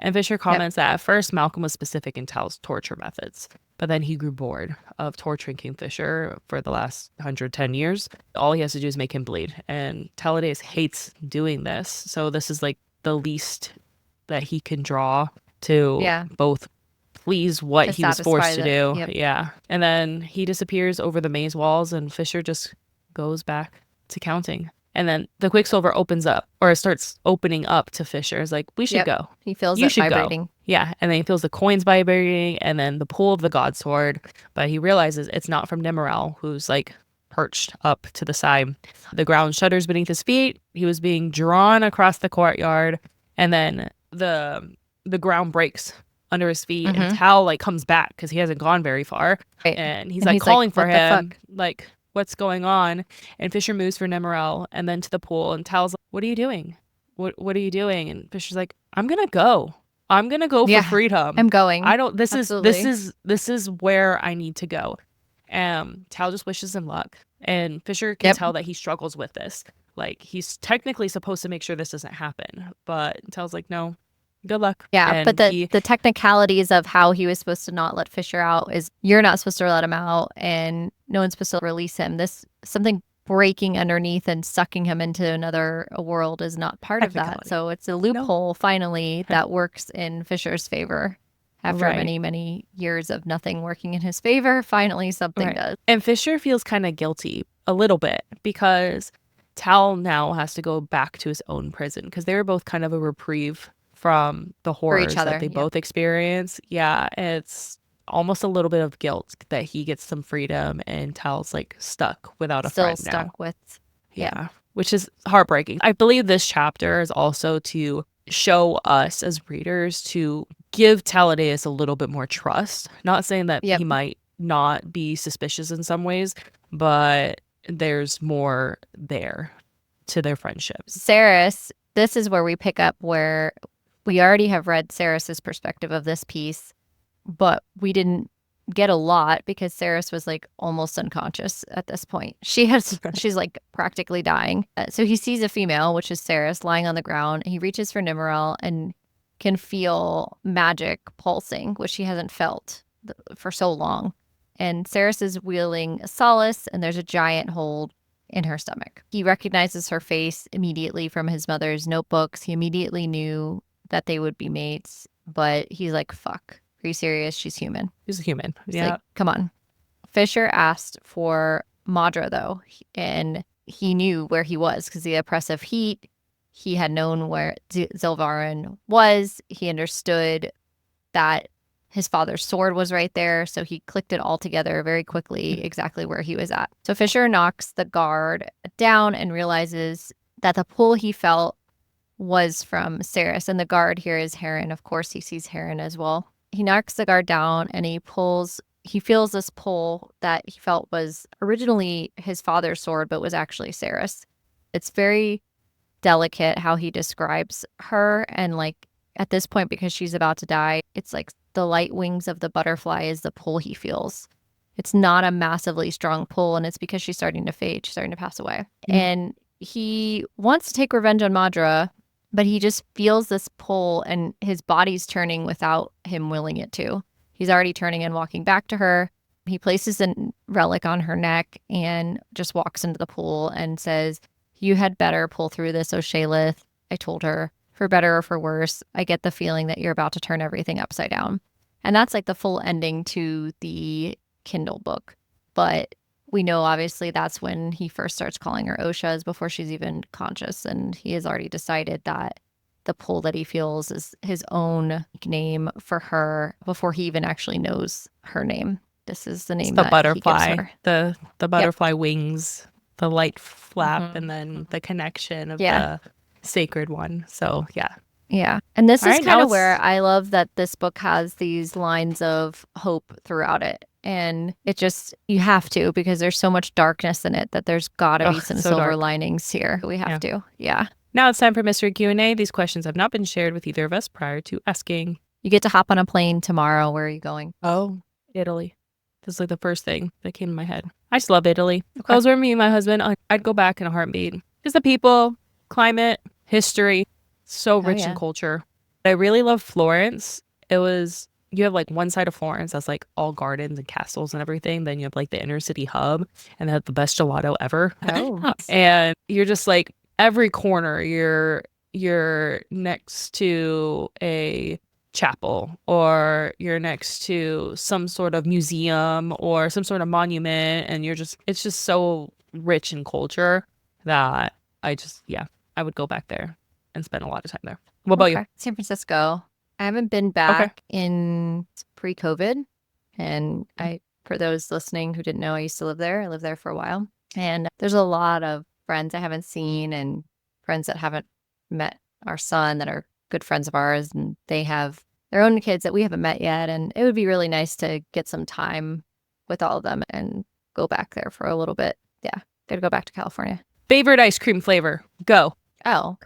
And Fisher comments that at first Malcolm was specific in Tal's torture methods, but then he grew bored of torturing Kingfisher for the last 110 years. All he has to do is make him bleed. And Talades hates doing this. So this is like the least that he can draw to both please what he was forced to do. Yep. Yeah. And then he disappears over the maze walls and Fisher just goes back to counting. And then the Quicksilver opens up or starts opening up to Fisher. It's like, we should go. He feels it vibrating. Go. Yeah. And then he feels the coins vibrating and then the pull of the God Sword. But he realizes it's not from Nimirel, who's like perched up to the side. The ground shudders beneath his feet. He was being drawn across the courtyard. And then the ground breaks under his feet. And Tal like comes back because he hasn't gone very far. Right. And he's like calling for him. Like, what's going on? And Fisher moves for Nimirel and then to the pool and Tal's like, what are you doing? What are you doing? And Fisher's like, I'm gonna go for freedom. I'm going. This is where I need to go. Tal just wishes him luck. And Fisher can tell that he struggles with this. Like, he's technically supposed to make sure this doesn't happen, but Tal's like, no, good luck. Yeah, and but the technicalities of how he was supposed to not let Fisher out is you're not supposed to let him out and no one's supposed to release him. This something breaking underneath and sucking him into another world is not part of that. So it's a loophole finally that works in Fisher's favor. After many, many years of nothing working in his favor, finally something does. And Fisher feels kind of guilty a little bit because Tal now has to go back to his own prison because they were both kind of a reprieve from the horrors that they both experience. Yeah, it's almost a little bit of guilt that he gets some freedom and Tal's like stuck without a friend now. Still stuck with, which is heartbreaking. I believe this chapter is also to show us as readers to give Talades a little bit more trust. Not saying that he might not be suspicious in some ways, but there's more there to their friendships. Saeris, this is where we pick up where we already have read Saeris's perspective of this piece, but we didn't get a lot because Saeris was like almost unconscious at this point. She's like practically dying. So he sees a female, which is Saeris, lying on the ground. He reaches for Nimirel and can feel magic pulsing, which he hasn't felt for so long. And Saeris is wielding a solace, and there's a giant hole in her stomach. He recognizes her face immediately from his mother's notebooks. He immediately knew that they would be mates, but he's like, fuck. Are you serious? She's human. She's a human. Like, come on. Fisher asked for Madra, though, and he knew where he was because the oppressive heat. He had known where Zilvarin was. He understood that his father's sword was right there, so he clicked it all together very quickly, exactly where he was at. So Fisher knocks the guard down and realizes that the pull he felt was from Saeris, and the guard here is Heron. Of course, he sees Heron as well. He knocks the guard down and he feels this pull that he felt was originally his father's sword, but was actually Saeris. It's very delicate how he describes her. And like at this point, because she's about to die, it's like the light wings of the butterfly is the pull he feels. It's not a massively strong pull. And it's because she's starting to fade. She's starting to pass away. Mm-hmm. And he wants to take revenge on Madra, but he just feels this pull and his body's turning without him willing it to. He's already turning and walking back to her, He places a relic on her neck and just walks into the pool and says, "You had better pull through this, O'Shaleth." I told her, "For better or for worse, I get the feeling that you're about to turn everything upside down." And that's like the full ending to the Kindle book. But we know obviously that's when he first starts calling her Osha's before she's even conscious. And he has already decided that the pull that he feels is his own name for her before he even actually knows her name. This is the name the that butterfly, he gives her. the butterfly wings, the light flap, and then the connection of the sacred one. So yeah. Yeah. And this All is right, kind now of where I love that this book has these lines of hope throughout it. And it just, you have to, because there's so much darkness in it that there's got to be some so silver dark. linings here. We have to. Yeah. Now it's time for mystery Q&A. These questions have not been shared with either of us prior to asking. You get to hop on a plane tomorrow. Where are you going? Oh, Italy. This is like the first thing that came to my head. I just love Italy. If Okay. those were me and my husband, I'd go back in a heartbeat. Just the people, climate, history, so rich in culture. I really love Florence. You have like one side of Florence that's like all gardens and castles and everything. Then you have like the inner city hub, and they have the best gelato ever. Oh. And you're just like every corner you're next to a chapel, or you're next to some sort of museum or some sort of monument, and it's just so rich in culture that I would go back there and spend a lot of time there. What about you? San Francisco. I haven't been back in pre-COVID. And for those listening who didn't know, I used to live there. I lived there for a while. And there's a lot of friends I haven't seen and friends that haven't met our son that are good friends of ours. And they have their own kids that we haven't met yet. And it would be really nice to get some time with all of them and go back there for a little bit. Yeah. Gotta go back to California. Favorite ice cream flavor? Go. Oh,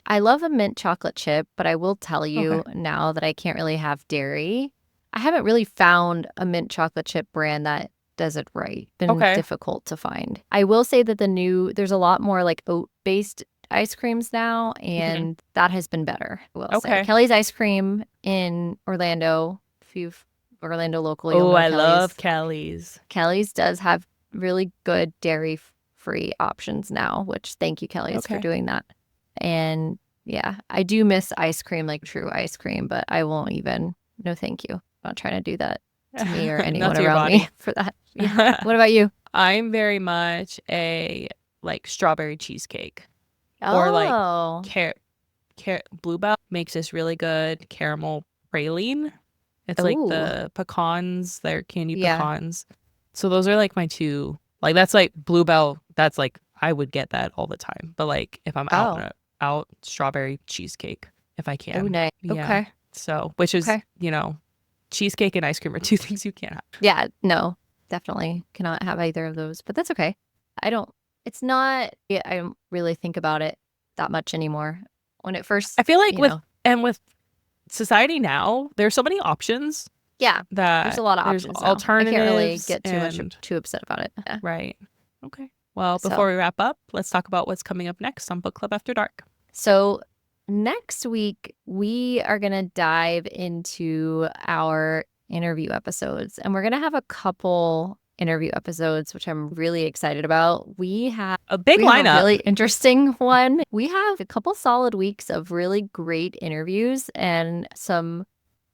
I love a mint chocolate chip, but I will tell you now that I can't really have dairy. I haven't really found a mint chocolate chip brand that does it right. Been difficult to find. I will say that there's a lot more like oat-based ice creams now, and that has been better, I will say. Kelly's Ice Cream in Orlando, if you've Orlando local, you'll know I Kelly's. love Kelly's. Kelly's does have really good dairy-free options now, which thank you, Kelly's, for doing that. And yeah, I do miss ice cream, like true ice cream, but I won't even. No, thank you. I'm not trying to do that to me or anyone around me for that. Yeah. What about you? I'm very much a like strawberry cheesecake. Or like Bluebell makes this really good caramel praline. It's like the pecans, they're candied pecans. So those are like my two. Like that's like Bluebell. That's like I would get that all the time. But like if I'm out strawberry cheesecake if I can. Oh, nice. Yeah. Okay. So which is cheesecake and ice cream are two things you can't have. Yeah. No, definitely cannot have either of those. But that's okay. I don't really think about it that much anymore. When it first, I feel like with society now, there's so many options. Yeah, there's a lot of options. Alternatives. I can't really get too upset about it. Yeah. Right. Okay. Well, before we wrap up, let's talk about what's coming up next on Book Club After Dark. So next week, we are going to dive into our interview episodes, and we're going to have a couple interview episodes, which I'm really excited about. We have a big lineup. A really interesting one. We have a couple solid weeks of really great interviews and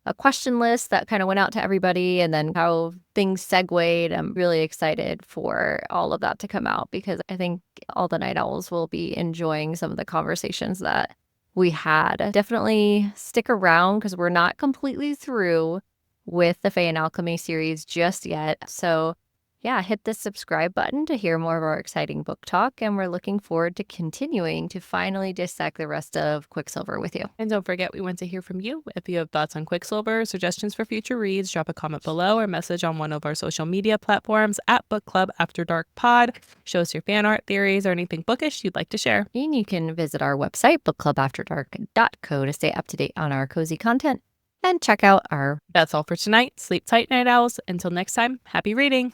a question list that kind of went out to everybody, and then how things segued. I'm really excited for all of that to come out because I think all the Night Owls will be enjoying some of the conversations that we had. Definitely stick around because we're not completely through with the Fae and Alchemy series just yet. So yeah, hit the subscribe button to hear more of our exciting book talk, and we're looking forward to continuing to finally dissect the rest of Quicksilver with you. And don't forget, we want to hear from you. If you have thoughts on Quicksilver, suggestions for future reads, drop a comment below or message on one of our social media platforms at Book Club After Dark Pod. Show us your fan art theories or anything bookish you'd like to share. And you can visit our website, bookclubafterdark.co, to stay up to date on our cozy content and check out our... That's all for tonight. Sleep tight, Night Owls. Until next time, happy reading.